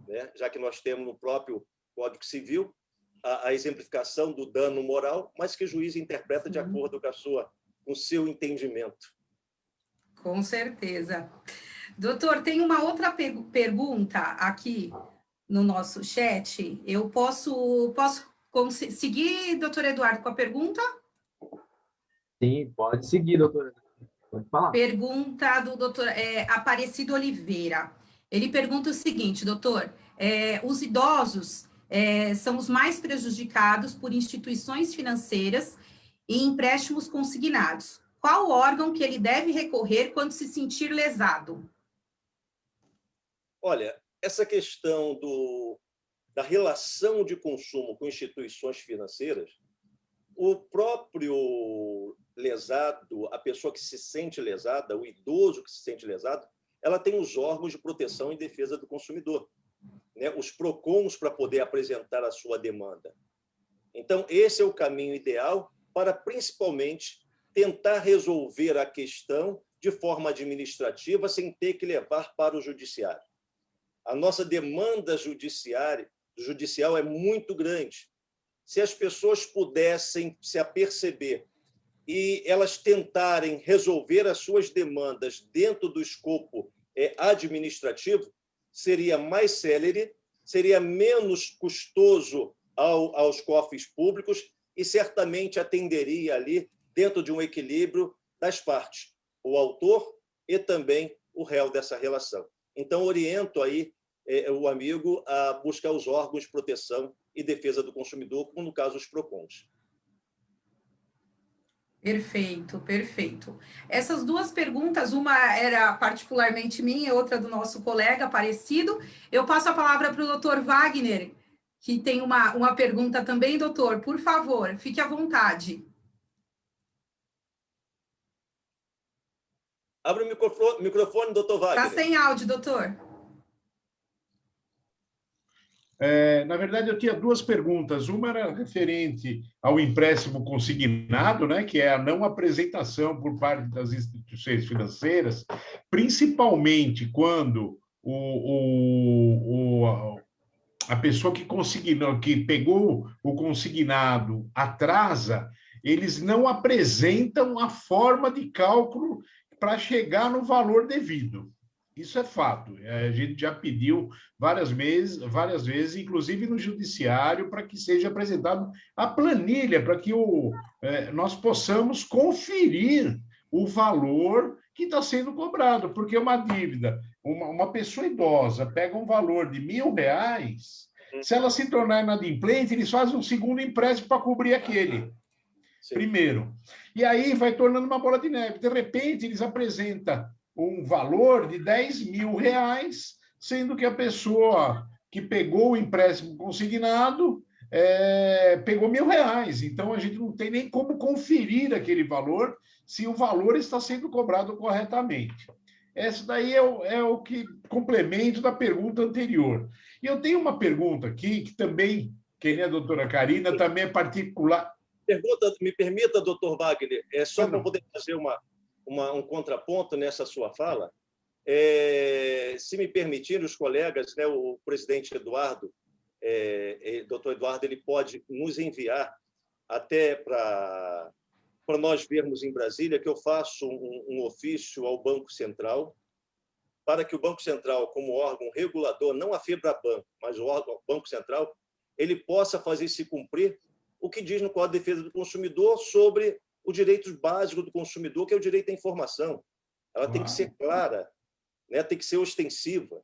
[SPEAKER 2] né? Já que nós temos no próprio Código Civil a exemplificação do dano moral, mas que o juiz interpreta de acordo com o seu entendimento.
[SPEAKER 5] Com certeza. Doutor, tem uma outra pergunta aqui no nosso chat. Eu posso seguir, doutor Eduardo, com a pergunta?
[SPEAKER 3] Sim, pode seguir, doutor. Pode falar.
[SPEAKER 5] Pergunta do doutor Aparecido Oliveira. Ele pergunta o seguinte, doutor, os idosos são os mais prejudicados por instituições financeiras e empréstimos consignados. Qual o órgão que ele deve recorrer quando se sentir lesado?
[SPEAKER 2] Olha, essa questão da relação de consumo com instituições financeiras, o próprio lesado, a pessoa que se sente lesada, o idoso que se sente lesado, ela tem os órgãos de proteção e defesa do consumidor, né? Os PROCONs, para poder apresentar a sua demanda. Então, esse é o caminho ideal para, principalmente, tentar resolver a questão de forma administrativa sem ter que levar para o judiciário. A nossa demanda judicial é muito grande. Se as pessoas pudessem se aperceber e elas tentarem resolver as suas demandas dentro do escopo administrativo, seria mais célere, seria menos custoso aos cofres públicos e certamente atenderia ali dentro de um equilíbrio das partes, o autor e também o réu dessa relação. Então, oriento aí o amigo a buscar os órgãos de proteção e defesa do consumidor, como no caso os PROCONs.
[SPEAKER 5] Perfeito, perfeito. Essas duas perguntas, uma era particularmente minha, outra do nosso colega Aparecido. Eu passo a palavra para o doutor Wagner, que tem uma pergunta também. Doutor, por favor, fique à vontade.
[SPEAKER 2] Abre o microfone, doutor Wagner.
[SPEAKER 5] Está sem áudio, doutor.
[SPEAKER 4] Na verdade, eu tinha duas perguntas. Uma era referente ao empréstimo consignado, né, que é a não apresentação por parte das instituições financeiras, principalmente quando a pessoa que pegou o consignado atrasa, eles não apresentam a forma de cálculo para chegar no valor devido. Isso é fato. A gente já pediu várias vezes, inclusive no judiciário, para que seja apresentado a planilha, para que nós possamos conferir o valor que está sendo cobrado, porque uma dívida, uma pessoa idosa pega um valor de R$1.000, se ela se tornar inadimplente, eles fazem um segundo empréstimo para cobrir aquele. Sim. Primeiro. E aí vai tornando uma bola de neve. De repente, eles apresentam um valor de R$10.000, sendo que a pessoa que pegou o empréstimo consignado pegou R$1.000. Então, a gente não tem nem como conferir aquele valor se o valor está sendo cobrado corretamente. Esse daí é o que complemento da pergunta anterior. E eu tenho uma pergunta aqui, que também, que nem a doutora Karina, também é particular.
[SPEAKER 2] Me permita, doutor Wagner, só para poder fazer um contraponto nessa sua fala, se me permitirem os colegas, né, o presidente Eduardo, doutor Eduardo, ele pode nos enviar até para nós vermos em Brasília, que eu faço um ofício ao Banco Central, para que o Banco Central, como órgão regulador, não a FEBRABAN, mas o Banco Central, ele possa fazer se cumprir o que diz no Código de Defesa do Consumidor sobre o direito básico do consumidor, que é o direito à informação. Ela tem que ser clara, né? Tem que ser ostensiva.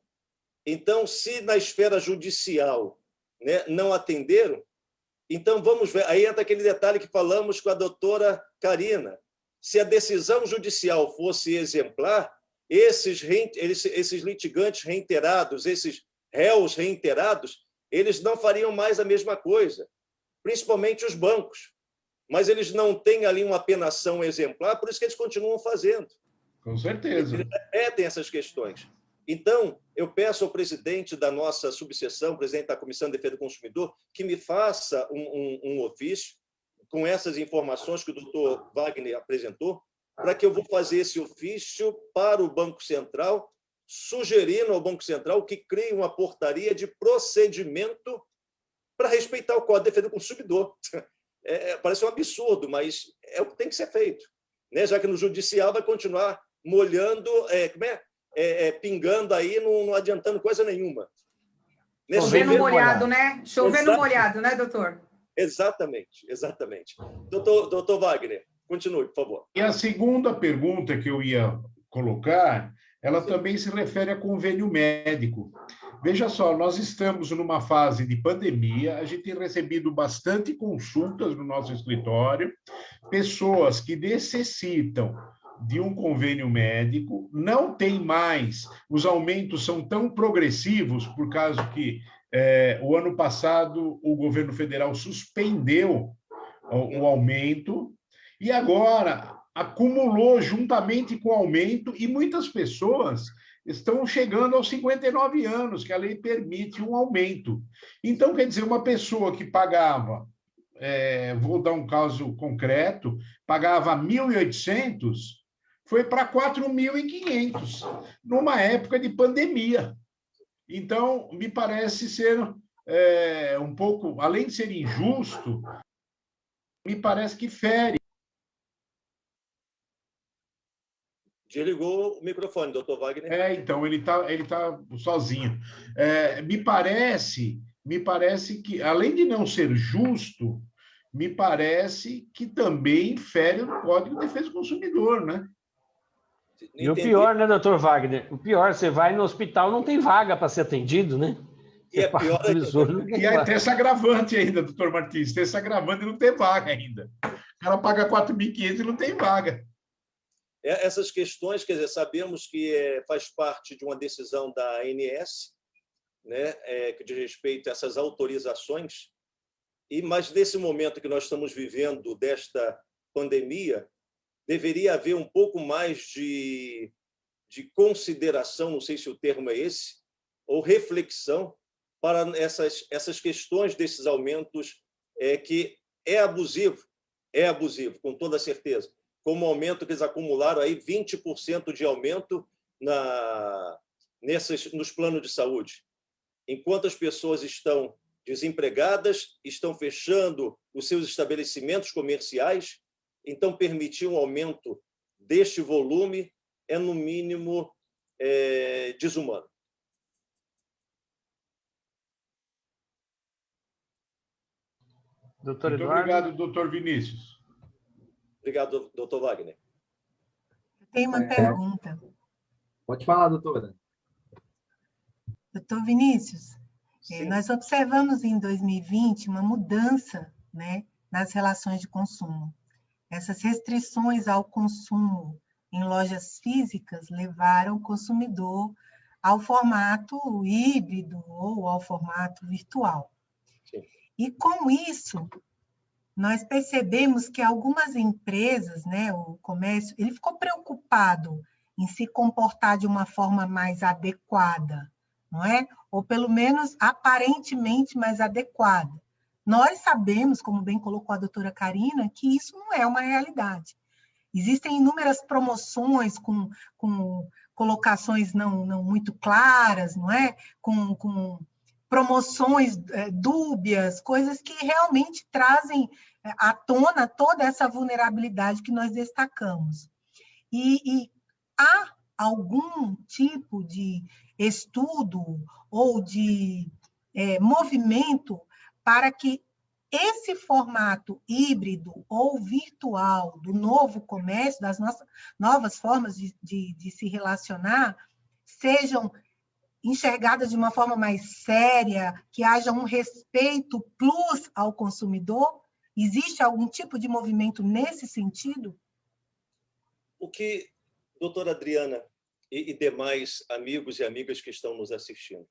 [SPEAKER 2] Então, se na esfera judicial, né, não atenderam, então vamos ver. Aí entra aquele detalhe que falamos com a doutora Karina. Se a decisão judicial fosse exemplar, esses litigantes reiterados, esses réus reiterados, eles não fariam mais a mesma coisa, principalmente os bancos. Mas eles não têm ali uma penação exemplar, por isso que eles continuam fazendo.
[SPEAKER 4] Com certeza.
[SPEAKER 2] Eles repetem essas questões. Então, eu peço ao presidente da nossa subseção, presidente da Comissão de Defesa do Consumidor, que me faça um ofício com essas informações que o doutor Wagner apresentou, para que eu vou fazer esse ofício para o Banco Central, sugerindo ao Banco Central que crie uma portaria de procedimento para respeitar o Código de Defesa do Consumidor. Parece um absurdo, mas é o que tem que ser feito, né? Já que no judicial vai continuar molhando, pingando aí, não adiantando coisa nenhuma.
[SPEAKER 5] Chovendo molhado, né? Chovendo molhado, né, doutor?
[SPEAKER 2] Exatamente. Doutor Wagner, continue, por favor.
[SPEAKER 4] E a segunda pergunta que eu ia colocar, ela também se refere a convênio médico. Veja só, nós estamos numa fase de pandemia, a gente tem recebido bastante consultas no nosso escritório, pessoas que necessitam de um convênio médico, não tem mais, os aumentos são tão progressivos, por causa que o ano passado o governo federal suspendeu o aumento, e agora acumulou juntamente com o aumento, e muitas pessoas estão chegando aos 59 anos, que a lei permite um aumento. Então, quer dizer, uma pessoa que pagava, vou dar um caso concreto, pagava 1.800, foi para 4.500, numa época de pandemia. Então, me parece ser um pouco, além de ser injusto, me parece que fere.
[SPEAKER 2] Desligou o microfone, doutor Wagner.
[SPEAKER 4] Então, ele tá sozinho. Me parece que, além de não ser justo, me parece que também fere o Código de Defesa do Consumidor, né?
[SPEAKER 1] E o pior, né, doutor Wagner? O pior, você vai no hospital, não tem vaga para ser atendido, né?
[SPEAKER 2] E é pior
[SPEAKER 4] e aí tem essa agravante ainda, doutor Martins, tem essa agravante e não tem vaga ainda. O cara paga 4.500 e não tem vaga.
[SPEAKER 2] Essas questões, quer dizer, sabemos que faz parte de uma decisão da ANS, né, que diz respeito a essas autorizações, mas nesse momento que nós estamos vivendo desta pandemia, deveria haver um pouco mais de consideração, não sei se o termo é esse, ou reflexão para essas questões desses aumentos, que é abusivo, com toda certeza. Como o aumento que eles acumularam, aí 20% de aumento nos planos de saúde. Enquanto as pessoas estão desempregadas, estão fechando os seus estabelecimentos comerciais, então permitir um aumento deste volume é, no mínimo, desumano.
[SPEAKER 1] Doutor
[SPEAKER 4] Muito
[SPEAKER 1] Eduardo.
[SPEAKER 4] obrigado, doutor Vinícius.
[SPEAKER 2] Obrigado, doutor Wagner.
[SPEAKER 6] Tem uma pergunta.
[SPEAKER 3] Pode falar, doutora.
[SPEAKER 6] Doutor Vinícius,
[SPEAKER 2] Sim.
[SPEAKER 6] nós observamos em 2020 uma mudança, né, nas relações de consumo. Essas restrições ao consumo em lojas físicas levaram o consumidor ao formato híbrido ou ao formato virtual.
[SPEAKER 2] Sim.
[SPEAKER 6] E com isso, nós percebemos que algumas empresas, né, o comércio, ele ficou preocupado em se comportar de uma forma mais adequada, não é? Ou pelo menos aparentemente mais adequada. Nós sabemos, como bem colocou a doutora Karina, que isso não é uma realidade. Existem inúmeras promoções com colocações não muito claras, não é? Com promoções dúbias, coisas que realmente trazem à tona toda essa vulnerabilidade que nós destacamos. E há algum tipo de estudo ou de movimento para que esse formato híbrido ou virtual do novo comércio, das nossas novas formas de se relacionar, sejam enxergadas de uma forma mais séria, que haja um respeito plus ao consumidor? Existe algum tipo de movimento nesse sentido?
[SPEAKER 2] O que, doutora Adriana e demais amigos e amigas que estão nos assistindo,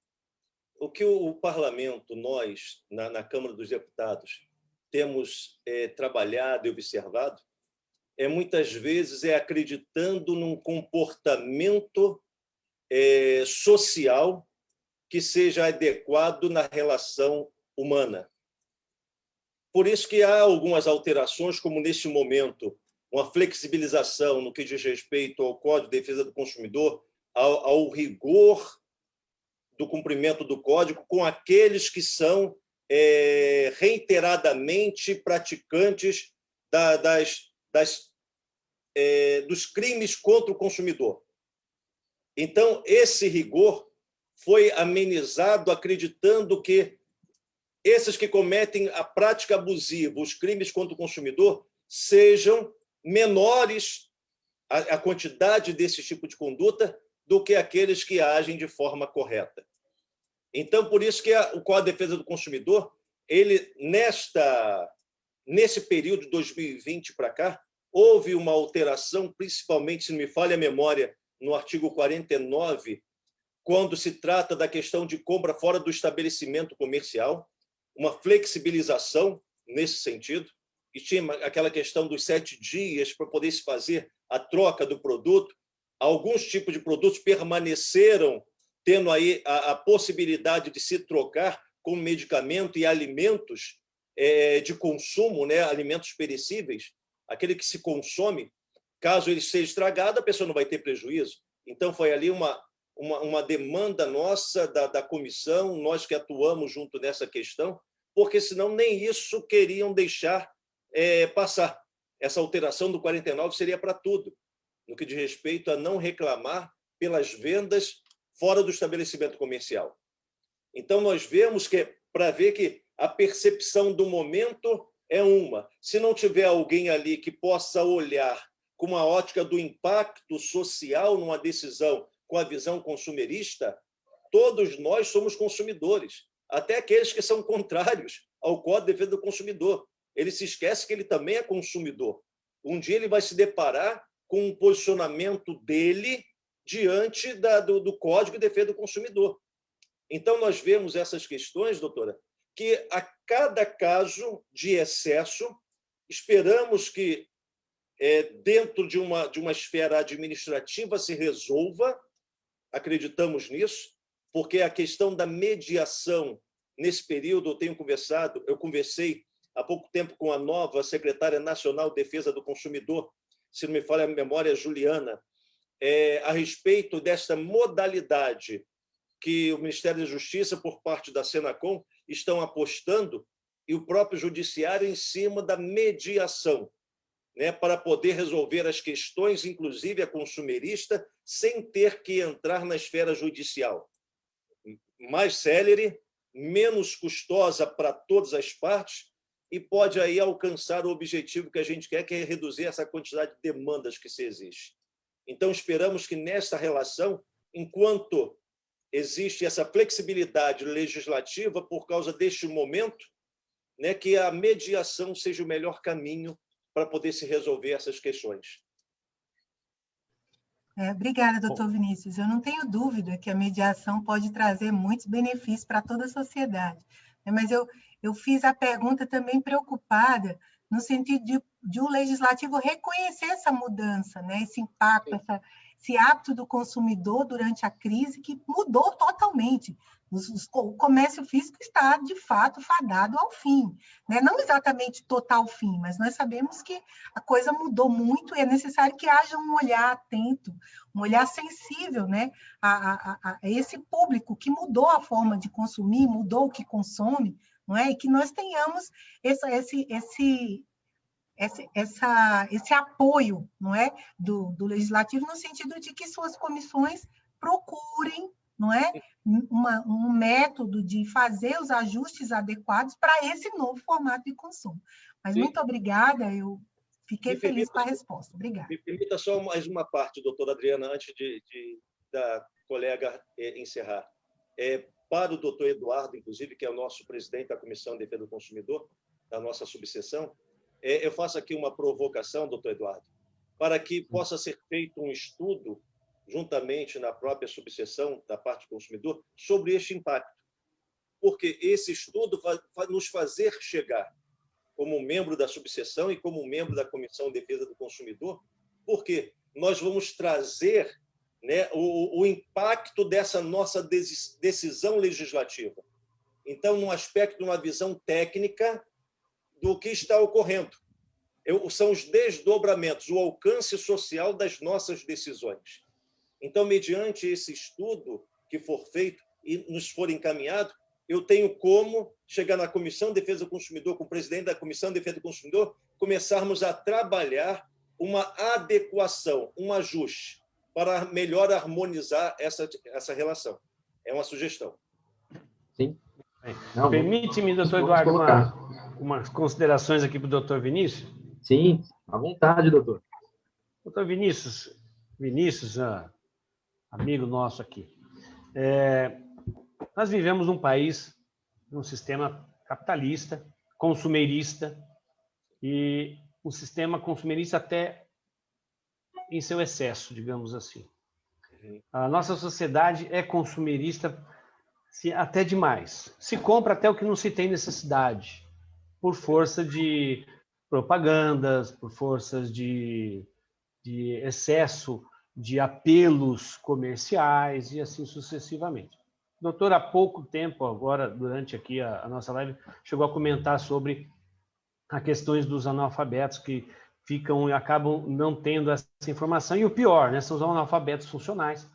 [SPEAKER 2] o que o parlamento, nós, na Câmara dos Deputados, temos trabalhado e observado, muitas vezes acreditando num comportamento social que seja adequado na relação humana. Por isso que há algumas alterações, como neste momento, uma flexibilização no que diz respeito ao Código de Defesa do Consumidor, ao rigor do cumprimento do Código com aqueles que são reiteradamente praticantes dos crimes contra o consumidor. Então, esse rigor foi amenizado acreditando que esses que cometem a prática abusiva, os crimes contra o consumidor, sejam menores a quantidade desse tipo de conduta do que aqueles que agem de forma correta. Então, por isso que o Código de Defesa do Consumidor, ele, nesse período de 2020 para cá, houve uma alteração, principalmente, se não me falha a memória, no artigo 49, quando se trata da questão de compra fora do estabelecimento comercial, uma flexibilização nesse sentido, e tinha aquela questão dos 7 dias para poder se fazer a troca do produto. Alguns tipos de produtos permaneceram tendo aí a possibilidade de se trocar com medicamento e alimentos de consumo, né? Alimentos perecíveis, aquele que se consome, caso ele seja estragado, a pessoa não vai ter prejuízo. Então, foi ali uma demanda nossa da comissão, nós que atuamos junto nessa questão, porque senão nem isso queriam deixar passar. Essa alteração do 49 seria para tudo, no que diz respeito a não reclamar pelas vendas fora do estabelecimento comercial. Então, nós vemos para ver que a percepção do momento é uma. Se não tiver alguém ali que possa olhar com uma ótica do impacto social numa decisão com a visão consumerista, todos nós somos consumidores, até aqueles que são contrários ao Código de Defesa do Consumidor. Ele se esquece que ele também é consumidor. Um dia ele vai se deparar com um posicionamento dele diante do Código de Defesa do Consumidor. Então, nós vemos essas questões, doutora, que a cada caso de excesso, esperamos que, dentro de uma esfera administrativa, se resolva, acreditamos nisso, porque a questão da mediação, nesse período, eu conversei há pouco tempo com a nova secretária nacional de Defesa do Consumidor, se não me falha a memória, Juliana, a respeito desta modalidade que o Ministério da Justiça, por parte da Senacom, estão apostando, e o próprio Judiciário em cima da mediação. né, para poder resolver as questões, inclusive a consumerista, sem ter que entrar na esfera judicial. Mais célere, menos custosa para todas as partes e pode aí alcançar o objetivo que a gente quer, que é reduzir essa quantidade de demandas que se existe. Então, esperamos que nessa relação, enquanto existe essa flexibilidade legislativa por causa deste momento, né, que a mediação seja o melhor caminho para poder se resolver essas questões.
[SPEAKER 6] Obrigada, doutor Vinícius. Eu não tenho dúvida que a mediação pode trazer muitos benefícios para toda a sociedade. Mas eu fiz a pergunta também preocupada no sentido de o legislativo reconhecer essa mudança, né? Esse impacto, esse hábito do consumidor durante a crise que mudou totalmente. O comércio físico está, de fato, fadado ao fim, né? Não exatamente total fim, mas nós sabemos que a coisa mudou muito e é necessário que haja um olhar atento, um olhar sensível, né? a esse público que mudou a forma de consumir, mudou o que consome, não é? E que nós tenhamos esse apoio, não é, do legislativo, no sentido de que suas comissões procurem, não é, um método de fazer os ajustes adequados para esse novo formato de consumo. Mas muito obrigada, eu fiquei feliz com a resposta. Obrigada.
[SPEAKER 2] Me permita só mais uma parte, doutora Adriana, antes da colega encerrar. Para o doutor Eduardo, inclusive, que é o nosso presidente da Comissão de Defesa do Consumidor, da nossa subseção, eu faço aqui uma provocação, doutor Eduardo, para que possa ser feito um estudo, juntamente na própria subseção da parte do consumidor, sobre este impacto. Porque esse estudo vai nos fazer chegar, como membro da subseção e como membro da Comissão de Defesa do Consumidor, porque nós vamos trazer, né, o impacto dessa nossa decisão legislativa. Então, num aspecto, numa visão técnica do que está ocorrendo. São os desdobramentos, o alcance social das nossas decisões. Então, mediante esse estudo que for feito e nos for encaminhado, eu tenho como chegar na Comissão de Defesa do Consumidor, com o presidente da Comissão de Defesa do Consumidor, começarmos a trabalhar uma adequação, um ajuste, para melhor harmonizar essa relação. É uma sugestão.
[SPEAKER 3] Sim.
[SPEAKER 1] Permite-me, doutor Eduardo, umas considerações aqui para o doutor Vinícius?
[SPEAKER 3] Sim, à vontade, doutor.
[SPEAKER 1] Doutor Vinícius, amigo nosso aqui, nós vivemos num país, num sistema capitalista, consumerista, e um sistema consumerista até em seu excesso, digamos assim. A nossa sociedade é consumerista até demais. Se compra até o que não se tem necessidade, por força de propagandas, por forças de excesso de apelos comerciais e assim sucessivamente. O doutor, há pouco tempo, agora, durante aqui a nossa live, chegou a comentar sobre as questões dos analfabetos que acabam não tendo essa informação. E o pior, né, são os analfabetos funcionais,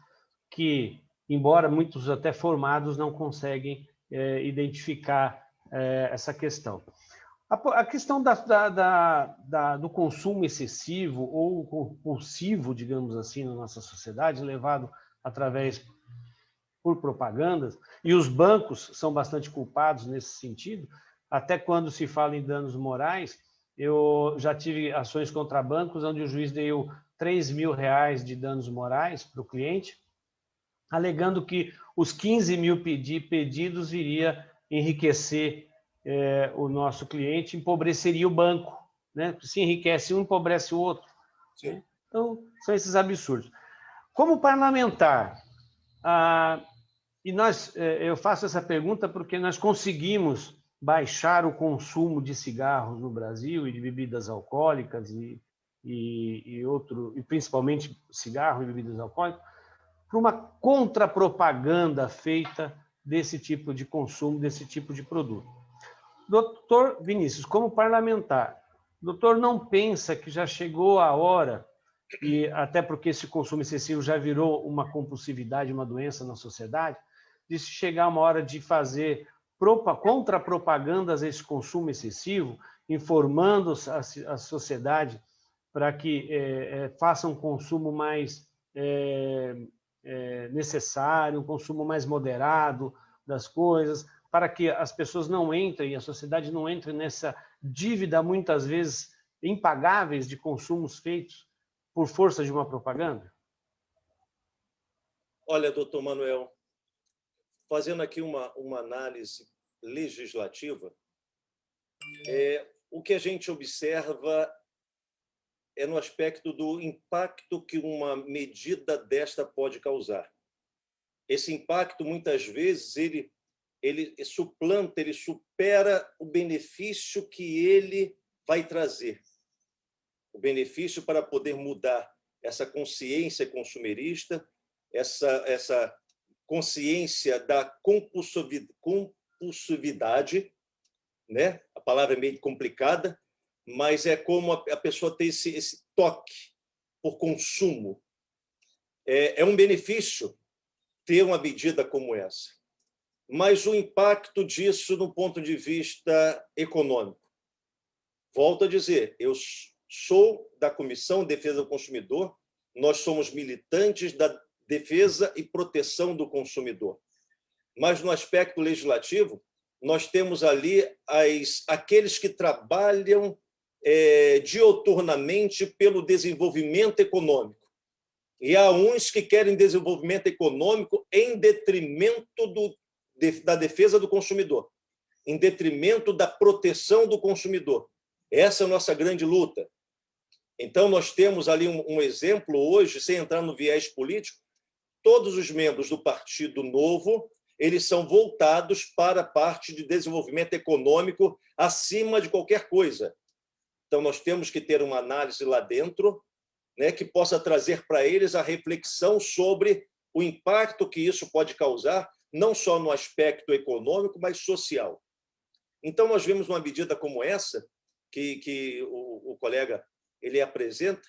[SPEAKER 1] que, embora muitos até formados, não conseguem identificar essa questão. A questão do consumo excessivo ou compulsivo, digamos assim, na nossa sociedade, levado por propagandas, e os bancos são bastante culpados nesse sentido, até quando se fala em danos morais. Eu já tive ações contra bancos onde o juiz deu R$3.000 de danos morais para o cliente, alegando que os 15 mil pedidos iria enriquecer o nosso cliente, empobreceria o banco, né? Se enriquece um, empobrece o outro. Né? Então, são esses absurdos. Como parlamentar, eu faço essa pergunta porque nós conseguimos baixar o consumo de cigarros no Brasil e de bebidas alcoólicas e principalmente cigarro e bebidas alcoólicas, por uma contrapropaganda feita desse tipo de consumo, desse tipo de produto. Doutor Vinícius, como parlamentar, o doutor não pensa que já chegou a hora, e até porque esse consumo excessivo já virou uma compulsividade, uma doença na sociedade, de chegar uma hora de fazer contrapropagandas a esse consumo excessivo, informando a sociedade para que façam um consumo mais necessário, um consumo mais moderado das coisas, para que as pessoas não entrem, a sociedade não entre nessa dívida, muitas vezes impagáveis, de consumos feitos por força de uma propaganda?
[SPEAKER 2] Olha, doutor Manuel, fazendo aqui uma análise legislativa, o que a gente observa é no aspecto do impacto que uma medida desta pode causar. Esse impacto, muitas vezes, ele suplanta, ele supera o benefício que ele vai trazer. O benefício para poder mudar essa consciência consumerista, essa consciência da compulsividade, né? A palavra é meio complicada, mas é como a pessoa ter esse toque por consumo. É um benefício ter uma medida como essa. Mas o impacto disso no ponto de vista econômico. Volto a dizer, eu sou da Comissão de Defesa do Consumidor, nós somos militantes da defesa e proteção do consumidor. Mas no aspecto legislativo, nós temos ali aqueles que trabalham dioturnamente pelo desenvolvimento econômico. E há uns que querem desenvolvimento econômico em detrimento da defesa do consumidor, em detrimento da proteção do consumidor. Essa é a nossa grande luta. Então, nós temos ali um exemplo hoje, sem entrar no viés político, todos os membros do Partido Novo, eles são voltados para a parte de desenvolvimento econômico acima de qualquer coisa. Então, nós temos que ter uma análise lá dentro, né, que possa trazer para eles a reflexão sobre o impacto que isso pode causar, não só no aspecto econômico, mas social. Então, nós vemos uma medida como essa, que o colega ele apresenta.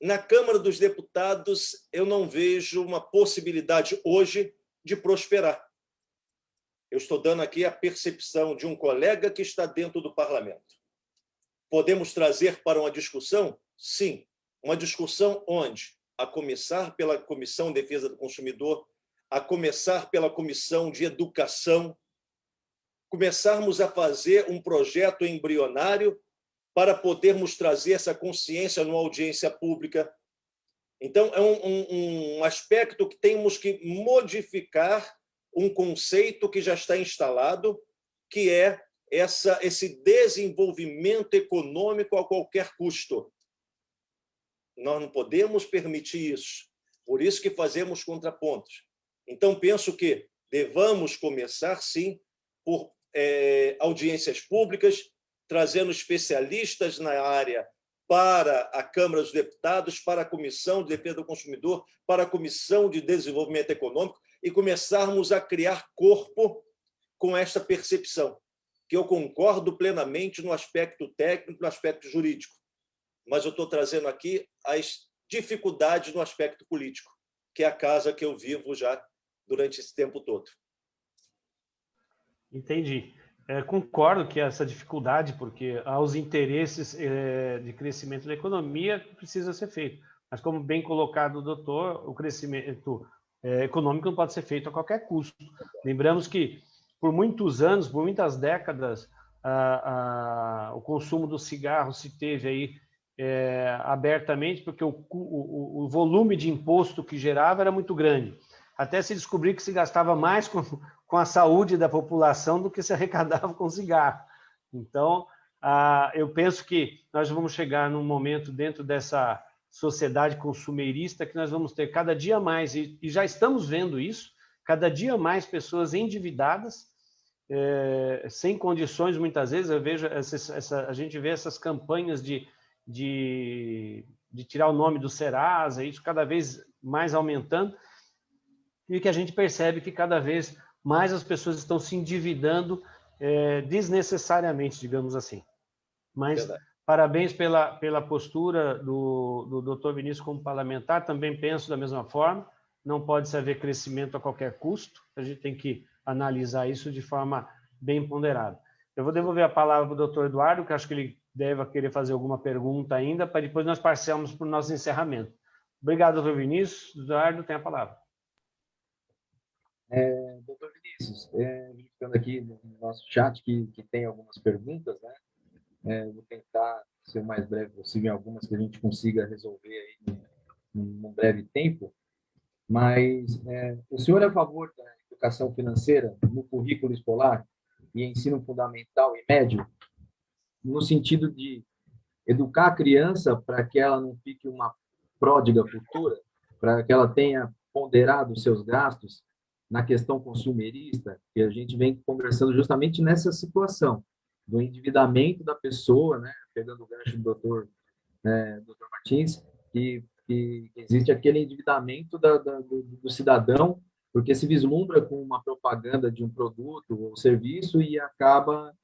[SPEAKER 2] Na Câmara dos Deputados, eu não vejo uma possibilidade hoje de prosperar. Eu estou dando aqui a percepção de um colega que está dentro do parlamento. Podemos trazer para uma discussão? Sim. Uma discussão onde, a começar pela Comissão de Defesa do Consumidor, a começar pela Comissão de Educação, começarmos a fazer um projeto embrionário para podermos trazer essa consciência numa audiência pública. Então, é um aspecto que temos que modificar um conceito que já está instalado, que é esse desenvolvimento econômico a qualquer custo. Nós não podemos permitir isso. Por isso que fazemos contrapontos. Então, penso que devamos começar, sim, por audiências públicas, trazendo especialistas na área para a Câmara dos Deputados, para a Comissão de Defesa do Consumidor, para a Comissão de Desenvolvimento Econômico, e começarmos a criar corpo com esta percepção, que eu concordo plenamente no aspecto técnico, no aspecto jurídico, mas eu estou trazendo aqui as dificuldades no aspecto político, que é a casa que eu vivo já durante esse tempo todo.
[SPEAKER 1] Entendi. Concordo que essa dificuldade, porque há os interesses de crescimento da economia que precisa ser feito. Mas, como bem colocado o doutor, o crescimento econômico não pode ser feito a qualquer custo. Lembramos que, por muitos anos, por muitas décadas, o consumo do cigarro se teve aí abertamente, porque o volume de imposto que gerava era muito grande. Até se descobrir que se gastava mais com a saúde da população do que se arrecadava com cigarro. Então, eu penso que nós vamos chegar num momento dentro dessa sociedade consumerista que nós vamos ter cada dia mais, e já estamos vendo isso, cada dia mais pessoas endividadas, sem condições, muitas vezes. Eu vejo a gente vê essas campanhas de tirar o nome do Serasa, isso cada vez mais aumentando, e que a gente percebe que cada vez mais as pessoas estão se endividando desnecessariamente, digamos assim. Mas verdade. Parabéns pela postura do Dr. Vinícius como parlamentar, também penso da mesma forma, não pode haver crescimento a qualquer custo, a gente tem que analisar isso de forma bem ponderada. Eu vou devolver a palavra para o Dr. Eduardo, que acho que ele deve querer fazer alguma pergunta ainda, para depois nós passarmos para o nosso encerramento. Obrigado, doutor Vinícius. Eduardo, tem a palavra.
[SPEAKER 3] Doutor Vinícius, verificando aqui no nosso chat que tem algumas perguntas, né? Vou tentar ser o mais breve possível em algumas que a gente consiga resolver aí num breve tempo, mas o senhor é a favor da educação financeira no currículo escolar e ensino fundamental e médio, no sentido de educar a criança para que ela não fique uma pródiga futura, para que ela tenha ponderado os seus gastos na questão consumerista, que a gente vem conversando justamente nessa situação do endividamento da pessoa, né? Pegando o gancho do doutor Martins, que existe aquele endividamento do cidadão, porque se vislumbra com uma propaganda de um produto ou serviço e acaba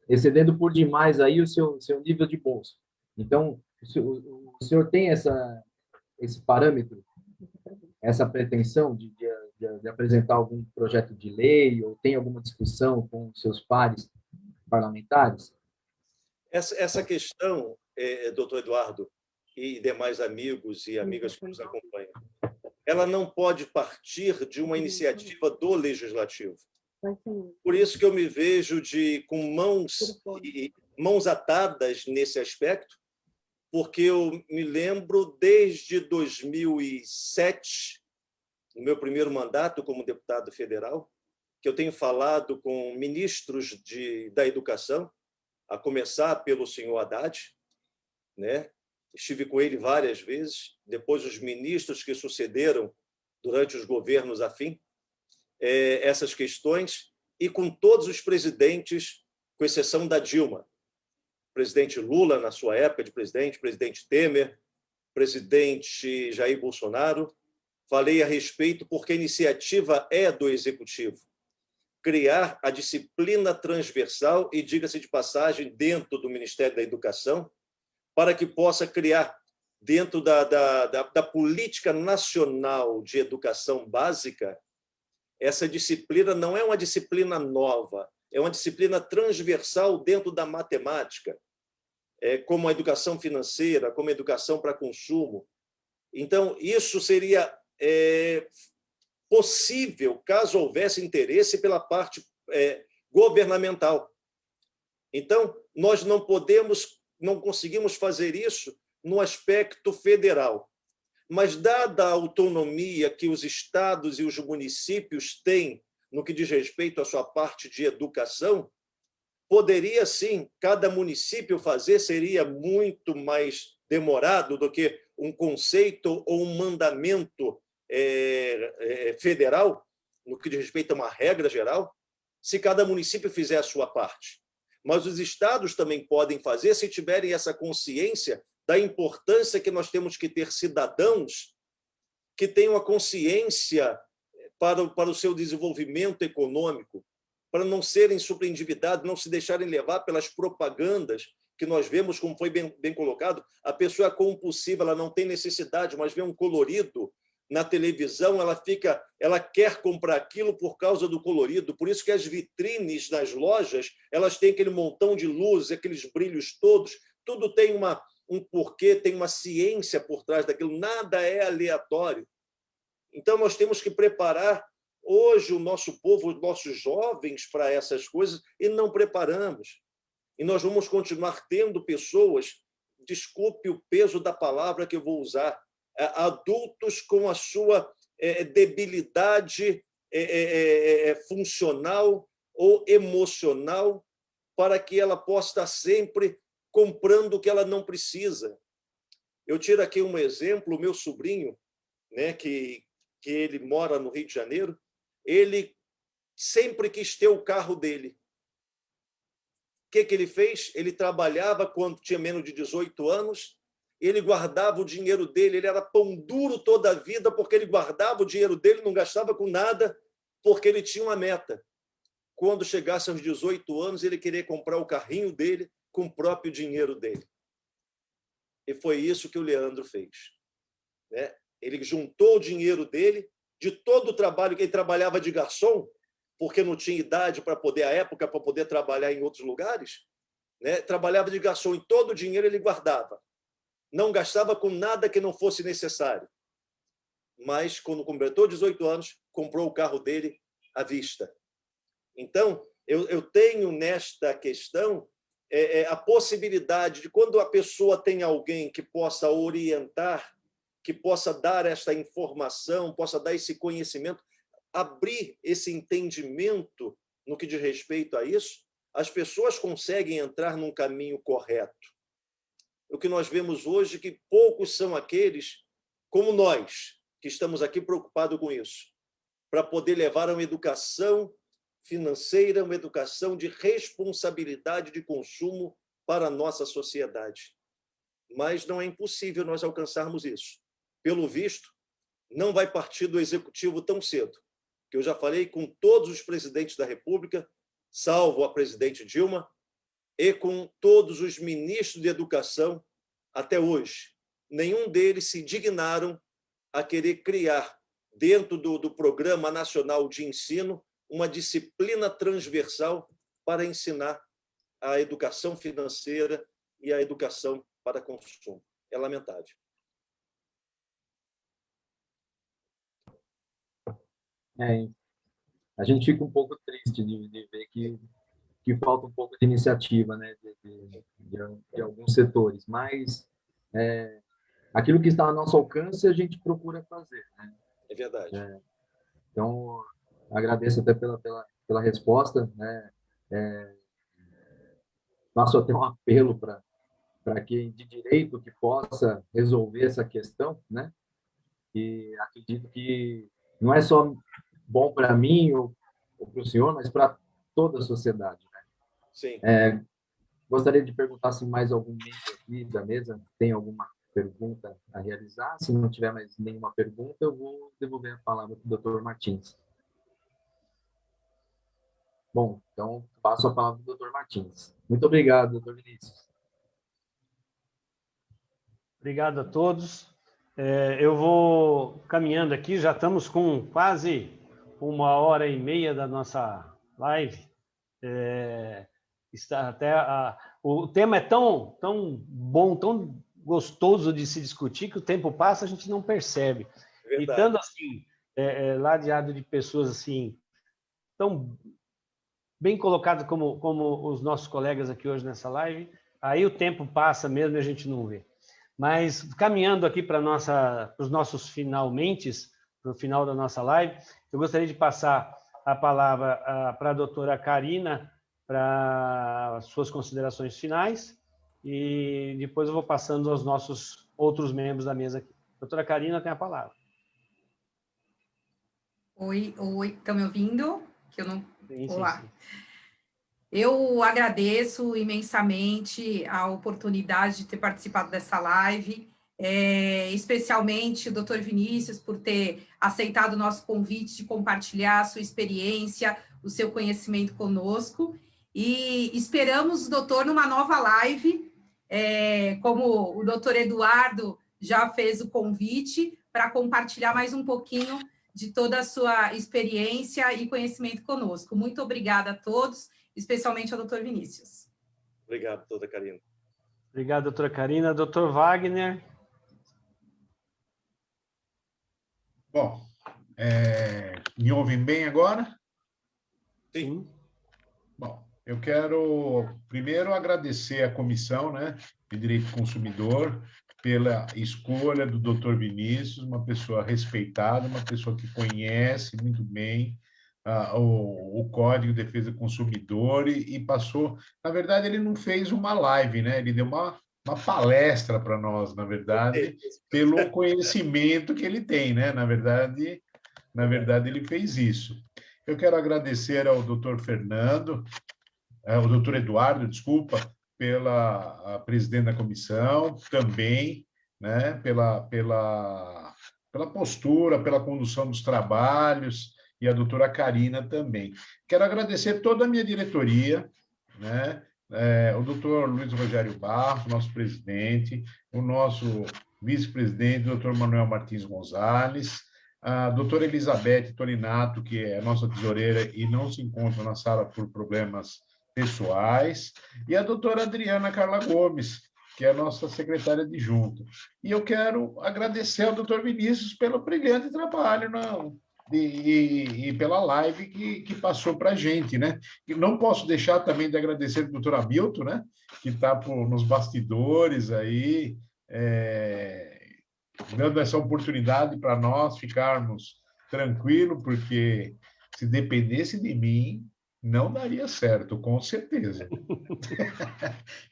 [SPEAKER 3] excedendo por demais aí o seu nível de bolso. Então, o senhor tem esse parâmetro, essa pretensão de apresentar algum projeto de lei ou tem alguma discussão com os seus pares parlamentares?
[SPEAKER 2] Essa questão, doutor Eduardo, e demais amigos e amigas que nos acompanham, ela não pode partir de uma iniciativa do Legislativo. Por isso que eu me vejo com mãos atadas nesse aspecto, porque eu me lembro desde 2007, no meu primeiro mandato como deputado federal, que eu tenho falado com ministros da educação, a começar pelo senhor Haddad, né? Estive com ele várias vezes, depois os ministros que sucederam durante os governos afim, essas questões, e com todos os presidentes, com exceção da Dilma. Presidente Lula, na sua época de presidente Temer, presidente Jair Bolsonaro. Falei a respeito porque a iniciativa é do Executivo. Criar a disciplina transversal e, diga-se de passagem, dentro do Ministério da Educação, para que possa criar, dentro da política nacional de educação básica, essa disciplina não é uma disciplina nova, é uma disciplina transversal dentro da matemática, como a educação financeira, como a educação para consumo. Então, isso seria possível caso houvesse interesse pela parte governamental. Então, nós não conseguimos fazer isso no aspecto federal. Mas, dada a autonomia que os estados e os municípios têm no que diz respeito à sua parte de educação, poderia, sim, cada município fazer, seria muito mais demorado do que um conceito ou um mandamento federal, no que diz respeito a uma regra geral, se cada município fizer a sua parte. Mas os estados também podem fazer se tiverem essa consciência da importância que nós temos que ter cidadãos que tenham a consciência para o seu desenvolvimento econômico, para não serem superendividados, não se deixarem levar pelas propagandas que nós vemos, como foi bem colocado. A pessoa é compulsiva, ela não tem necessidade, mas vê um colorido na televisão, ela quer comprar aquilo por causa do colorido. Por isso que as vitrines nas lojas, elas têm aquele montão de luzes, aqueles brilhos todos, tudo tem um porquê, tem uma ciência por trás daquilo, nada é aleatório. Então, nós temos que preparar hoje o nosso povo, os nossos jovens para essas coisas, e não preparamos. E nós vamos continuar tendo pessoas, desculpe o peso da palavra que eu vou usar, adultos com a sua debilidade funcional ou emocional, para que ela possa estar sempre comprando o que ela não precisa. Eu tiro aqui um exemplo, o meu sobrinho, né, que ele mora no Rio de Janeiro, ele sempre quis ter o carro dele. O que ele fez? Ele trabalhava quando tinha menos de 18 anos, ele guardava o dinheiro dele, ele era pão duro toda a vida, porque ele guardava o dinheiro dele, não gastava com nada, porque ele tinha uma meta. Quando chegasse aos 18 anos, ele queria comprar o carrinho dele com o próprio dinheiro dele. E foi isso que o Leandro fez, né? Ele juntou o dinheiro dele, de todo o trabalho que ele trabalhava de garçom, porque não tinha idade para poder, à época, para poder trabalhar em outros lugares, né? Trabalhava de garçom e todo o dinheiro ele guardava. Não gastava com nada que não fosse necessário. Mas, quando completou 18 anos, comprou o carro dele à vista. Então, eu tenho nesta questão a possibilidade de, quando a pessoa tem alguém que possa orientar, que possa dar esta informação, possa dar esse conhecimento, abrir esse entendimento no que diz respeito a isso, as pessoas conseguem entrar num caminho correto. O que nós vemos hoje é que poucos são aqueles, como nós, que estamos aqui preocupados com isso, para poder levar a uma educação financeira, uma educação de responsabilidade de consumo para a nossa sociedade. Mas não é impossível nós alcançarmos isso. Pelo visto, não vai partir do executivo tão cedo, que eu já falei com todos os presidentes da República, salvo a presidente Dilma, e com todos os ministros de educação até hoje. Nenhum deles se dignaram a querer criar, dentro do Programa Nacional de Ensino, uma disciplina transversal para ensinar a educação financeira e a educação para consumo. É lamentável.
[SPEAKER 3] A gente fica um pouco triste de ver que falta um pouco de iniciativa, né, de alguns setores, mas aquilo que está ao nosso alcance a gente procura fazer, né?
[SPEAKER 2] É verdade.
[SPEAKER 3] Então, agradeço até pela resposta, né? Faço até um apelo para quem de direito que possa resolver essa questão, né? E acredito que não é só bom para mim ou para o senhor, mas para toda a sociedade, né?
[SPEAKER 2] Sim.
[SPEAKER 3] Gostaria de perguntar se mais algum membro aqui da mesa tem alguma pergunta a realizar. Se não tiver mais nenhuma pergunta, eu vou devolver a palavra para o Dr. Martins. Bom, então passo a palavra para o Dr. Martins. Muito obrigado, Dr. Vinícius.
[SPEAKER 1] Obrigado a todos. Eu vou caminhando aqui, já estamos com quase 1h30 da nossa live. O tema é tão bom, tão gostoso de se discutir, que o tempo passa, a gente não percebe.
[SPEAKER 2] Verdade.
[SPEAKER 1] E tanto assim, ladeado de pessoas assim, tão bem colocadas como os nossos colegas aqui hoje nessa live, aí o tempo passa mesmo e a gente não vê. Mas, caminhando aqui para os nossos finalmente, para o final da nossa live, eu gostaria de passar a palavra para a doutora Karina, para as suas considerações finais, e depois eu vou passando aos nossos outros membros da mesa aqui. Doutora Karina tem a palavra.
[SPEAKER 5] Oi, estão me ouvindo? Que eu não...
[SPEAKER 1] Sim,
[SPEAKER 5] Olá.
[SPEAKER 1] sim.
[SPEAKER 5] Eu agradeço imensamente a oportunidade de ter participado dessa live, especialmente o Dr. Vinícius por ter aceitado o nosso convite de compartilhar a sua experiência, o seu conhecimento conosco, e esperamos o doutor numa nova live, como o doutor Eduardo já fez o convite, para compartilhar mais um pouquinho de toda a sua experiência e conhecimento conosco. Muito obrigada a todos, especialmente ao doutor Vinícius.
[SPEAKER 2] Obrigado, doutora Karina.
[SPEAKER 1] Obrigado, doutora Karina. Doutor Wagner.
[SPEAKER 4] Bom, me ouvem bem agora?
[SPEAKER 2] Sim.
[SPEAKER 4] Bom, eu quero primeiro agradecer à Comissão, né, de Direito do Consumidor pela escolha do Dr. Vinícius, uma pessoa respeitada, uma pessoa que conhece muito bem o Código de Defesa do Consumidor e passou... Na verdade, ele não fez uma live, né? Ele deu uma palestra para nós, na verdade, pelo conhecimento que ele tem, né? Na verdade, ele fez isso. Eu quero agradecer ao doutor Fernando, ao doutor Eduardo, desculpa, pela presidente da comissão, também, né? Pela postura, pela condução dos trabalhos, e a doutora Karina também. Quero agradecer toda a minha diretoria, né? O doutor Luiz Rogério Barros, nosso presidente, o nosso vice-presidente, o doutor Manuel Martins Gonzalez, a doutora Elizabeth Toninato, que é a nossa tesoureira e não se encontra na sala por problemas pessoais, e a doutora Adriana Carla Gomes, que é a nossa secretária adjunta. E eu quero agradecer ao doutor Vinícius pelo brilhante trabalho e pela live que passou para a gente, né? E não posso deixar também de agradecer ao doutor Hamilton, né? Que está nos bastidores aí, dando essa oportunidade para nós ficarmos tranquilos, porque se dependesse de mim, não daria certo, com certeza.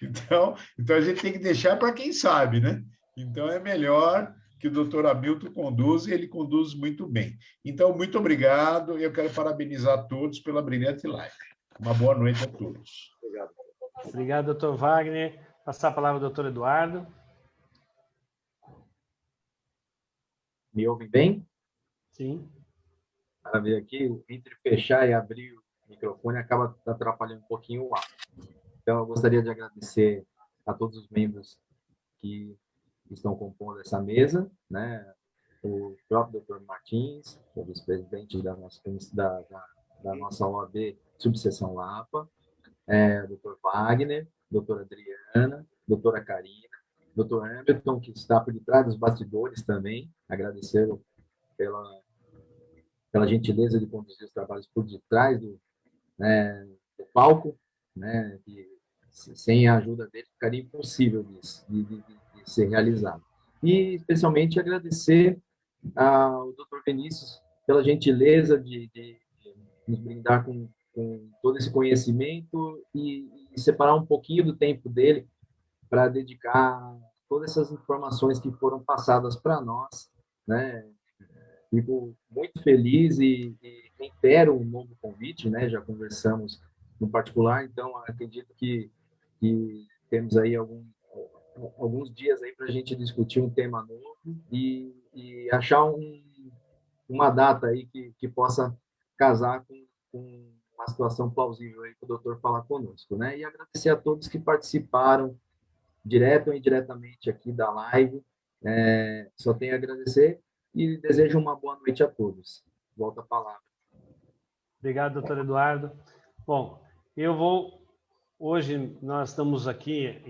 [SPEAKER 4] Então a gente tem que deixar para quem sabe, né? Então, é melhor que o doutor Hamilton conduza, e ele conduz muito bem. Então, muito obrigado, eu quero parabenizar todos pela brilhante live. Uma boa noite a todos.
[SPEAKER 2] Obrigado.
[SPEAKER 1] Obrigado, doutor Wagner. Passar a palavra ao doutor Eduardo.
[SPEAKER 3] Me ouvem bem?
[SPEAKER 1] Sim.
[SPEAKER 3] Maravilha. Aqui, entre fechar e abrir o microfone, acaba atrapalhando um pouquinho o ar. Então, eu gostaria de agradecer a todos os membros que estão compondo essa mesa, né? O próprio Dr. Martins, que é vice-presidente da nossa OAB Subseção Lapa, Dr. Wagner, doutora Adriana, doutora Karina, doutor Hamilton, que está por detrás dos bastidores também, agradecê-lo pela gentileza de conduzir os trabalhos por detrás do palco, né? Que sem a ajuda dele ficaria impossível de ser realizado. E, especialmente, agradecer ao Dr. Vinícius pela gentileza de nos brindar com todo esse conhecimento e separar um pouquinho do tempo dele para dedicar todas essas informações que foram passadas para nós, né? Fico muito feliz e reitero um novo convite, né? Já conversamos no particular, então acredito que temos aí alguns dias aí para a gente discutir um tema novo e achar uma data aí que possa casar com uma situação plausível aí para o doutor falar conosco, né? E agradecer a todos que participaram, direto ou indiretamente aqui da live. Só tenho a agradecer e desejo uma boa noite a todos. Volta a palavra.
[SPEAKER 1] Obrigado, doutor Eduardo. Bom, hoje nós estamos aqui,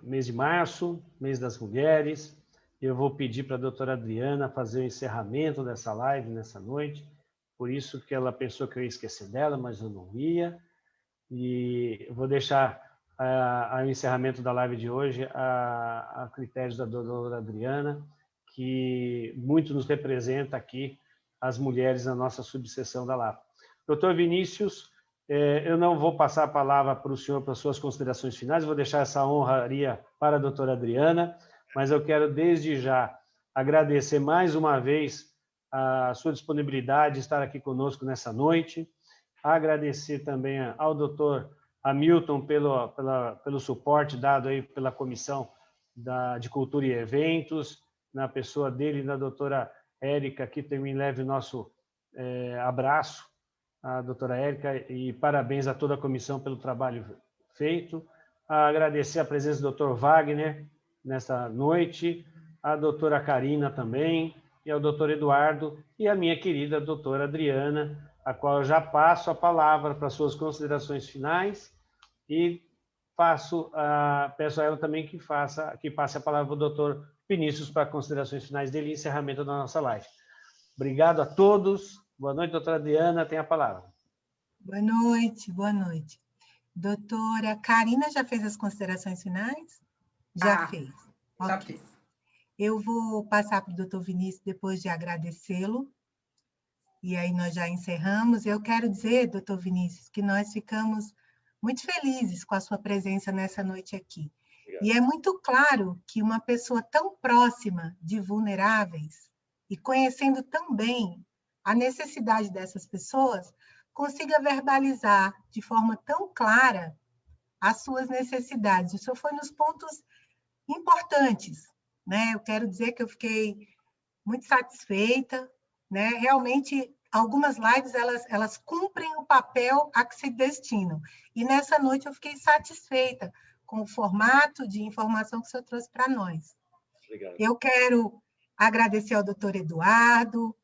[SPEAKER 1] mês de março, mês das mulheres. Eu vou pedir para a doutora Adriana fazer o encerramento dessa live nessa noite. Por isso que ela pensou que eu ia esquecer dela, mas eu não ia. E eu vou deixar o encerramento da live de hoje a critérios da doutora Adriana, que muito nos representa aqui as mulheres na nossa subseção da LAPA. Doutor Vinícius, eu não vou passar a palavra para o senhor para suas considerações finais, vou deixar essa honraria para a doutora Adriana, mas eu quero desde já agradecer mais uma vez a sua disponibilidade de estar aqui conosco nessa noite, agradecer também ao doutor Hamilton pelo suporte dado aí pela Comissão de Cultura e Eventos, na pessoa dele e da doutora Érica, que também leve o nosso abraço à doutora Érica e parabéns a toda a comissão pelo trabalho feito. Agradecer a presença do doutor Wagner nesta noite, a doutora Karina também, e ao doutor Eduardo, e a minha querida doutora Adriana, a qual eu já passo a palavra para suas considerações finais e peço a ela também que passe a palavra para o doutor Vinícius para considerações finais dele e encerramento da nossa live. Obrigado a todos. Boa noite, doutora Adriana, tem a palavra.
[SPEAKER 6] Boa noite, boa noite. Doutora Karina já fez as considerações finais? Já fez.
[SPEAKER 5] Já
[SPEAKER 6] Okay.
[SPEAKER 5] fiz.
[SPEAKER 6] Eu vou passar para o doutor Vinícius depois de agradecê-lo. E aí nós já encerramos. Eu quero dizer, doutor Vinícius, que nós ficamos muito felizes com a sua presença nessa noite aqui. Obrigado. E é muito claro que uma pessoa tão próxima de vulneráveis e conhecendo tão bem a necessidade dessas pessoas, consiga verbalizar de forma tão clara as suas necessidades. O senhor foi nos pontos importantes, né? Eu quero dizer que eu fiquei muito satisfeita, né? Realmente, algumas lives, elas cumprem o papel a que se destinam. E nessa noite eu fiquei satisfeita com o formato de informação que o senhor trouxe para nós.
[SPEAKER 2] Obrigado.
[SPEAKER 6] Eu quero agradecer ao doutor Eduardo,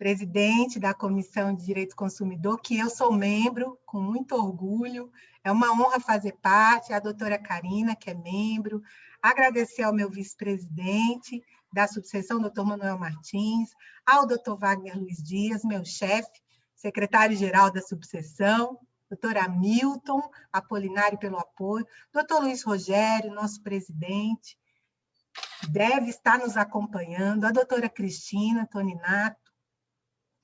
[SPEAKER 6] presidente da Comissão de Direito do Consumidor, que eu sou membro, com muito orgulho. É uma honra fazer parte, a doutora Karina, que é membro. Agradecer ao meu vice-presidente da subseção, doutor Manuel Martins, ao doutor Wagner Luiz Dias, meu chefe, secretário-geral da subseção, doutor Hamilton Apolinário pelo apoio, doutor Luiz Rogério, nosso presidente, deve estar nos acompanhando, a doutora Cristina Toninato.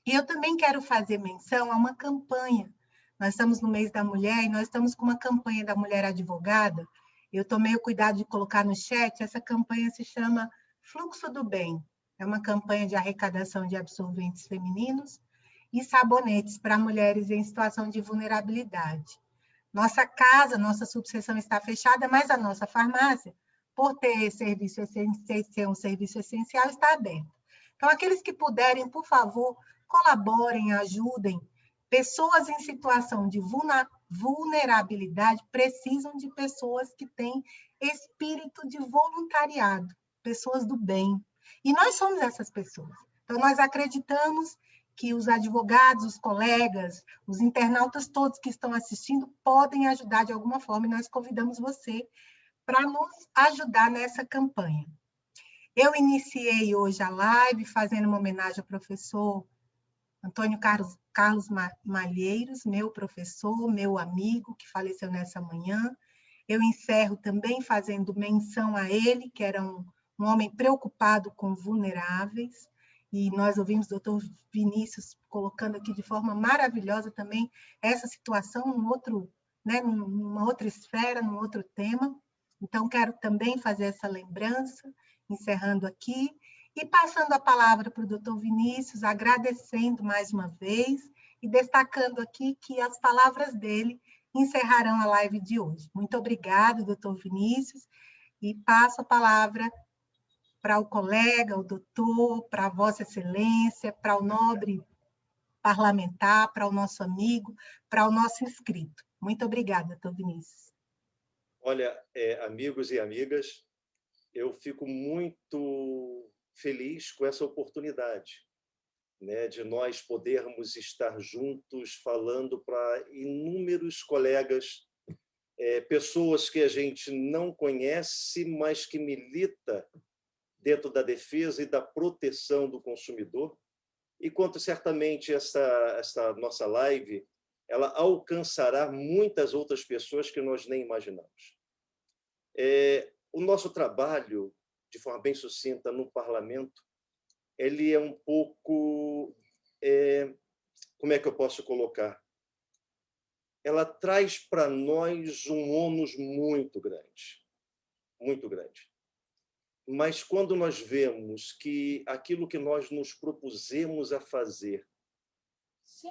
[SPEAKER 6] E eu também quero fazer menção a uma campanha. Nós estamos no mês da mulher e nós estamos com uma campanha da mulher advogada. Eu tomei o cuidado de colocar no chat, essa campanha se chama Fluxo do Bem. É uma campanha de arrecadação de absorventes femininos e sabonetes para mulheres em situação de vulnerabilidade. Nossa casa, nossa subseção está fechada, mas a nossa farmácia, por ter serviço ser um serviço essencial, está aberta. Então, aqueles que puderem, por favor, colaborem, ajudem. Pessoas em situação de vulnerabilidade precisam de pessoas que têm espírito de voluntariado, pessoas do bem. E nós somos essas pessoas. Então, nós acreditamos que os advogados, os colegas, os internautas todos que estão assistindo podem ajudar de alguma forma, e nós convidamos você para nos ajudar nessa campanha. Eu iniciei hoje a live fazendo uma homenagem ao professor Antônio Carlos Malheiros, meu professor, meu amigo, que faleceu nessa manhã. Eu encerro também fazendo menção a ele, que era um homem preocupado com vulneráveis, e nós ouvimos o doutor Vinícius colocando aqui de forma maravilhosa também essa situação numa outra esfera, num outro tema. Então, quero também fazer essa lembrança, encerrando aqui, e passando a palavra para o doutor Vinícius, agradecendo mais uma vez e destacando aqui que as palavras dele encerrarão a live de hoje. Muito obrigada, doutor Vinícius, e passo a palavra para o colega, o doutor, para a Vossa Excelência, para o nobre parlamentar, para o nosso amigo, para o nosso inscrito. Muito obrigada, doutor Vinícius.
[SPEAKER 2] Olha, amigos e amigas, eu fico muito feliz com essa oportunidade, né, de nós podermos estar juntos falando para inúmeros colegas, pessoas que a gente não conhece, mas que milita dentro da defesa e da proteção do consumidor, e quanto certamente essa nossa live ela alcançará muitas outras pessoas que nós nem imaginamos. O nosso trabalho, de forma bem sucinta, no parlamento, ele é um pouco... como é que eu posso colocar? Ela traz para nós um ônus muito grande, muito grande. Mas quando nós vemos que aquilo que nós nos propusemos a fazer,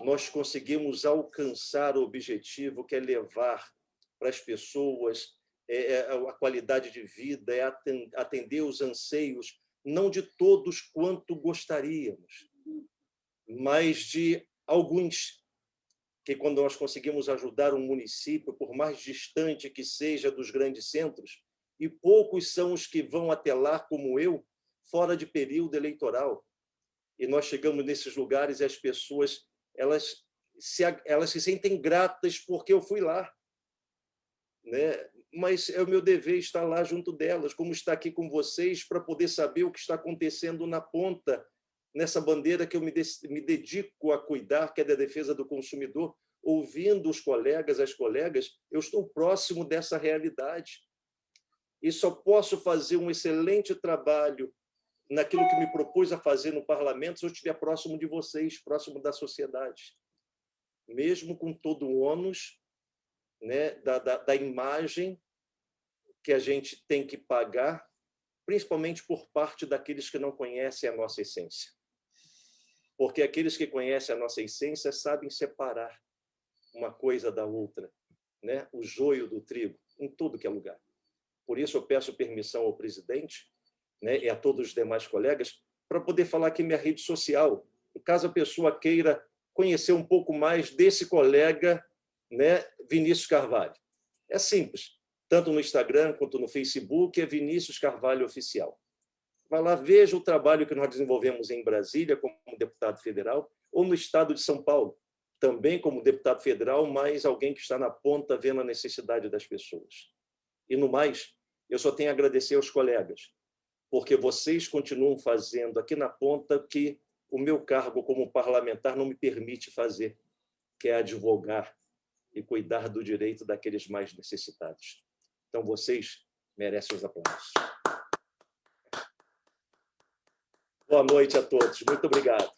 [SPEAKER 2] nós conseguimos alcançar o objetivo, que é levar para as pessoas a qualidade de vida, é atender os anseios, não de todos quanto gostaríamos, mas de alguns, que quando nós conseguimos ajudar um município, por mais distante que seja dos grandes centros, e poucos são os que vão até lá, como eu, fora de período eleitoral. E nós chegamos nesses lugares e as pessoas elas se sentem gratas porque eu fui lá, né? Mas é o meu dever estar lá junto delas, como estar aqui com vocês, para poder saber o que está acontecendo na ponta, nessa bandeira que eu me dedico a cuidar, que é da defesa do consumidor. Ouvindo os colegas, as colegas, eu estou próximo dessa realidade. E só posso fazer um excelente trabalho naquilo que me propus a fazer no parlamento se eu estiver próximo de vocês, próximo da sociedade. Mesmo com todo o ônus, né, da imagem que a gente tem que pagar, principalmente por parte daqueles que não conhecem a nossa essência. Porque aqueles que conhecem a nossa essência sabem separar uma coisa da outra, né? O joio do trigo, em tudo que é lugar. Por isso, eu peço permissão ao presidente, né, e a todos os demais colegas, para poder falar aqui minha rede social, caso a pessoa queira conhecer um pouco mais desse colega, né, Vinícius Carvalho. É simples, tanto no Instagram quanto no Facebook, é Vinícius Carvalho Oficial. Vá lá, veja o trabalho que nós desenvolvemos em Brasília como deputado federal ou no estado de São Paulo, também como deputado federal, mas alguém que está na ponta vendo a necessidade das pessoas. E, no mais, eu só tenho a agradecer aos colegas, porque vocês continuam fazendo aqui na ponta que o meu cargo como parlamentar não me permite fazer, que é advogar e cuidar do direito daqueles mais necessitados. Então, vocês merecem os aplausos. Boa noite a todos. Muito obrigado.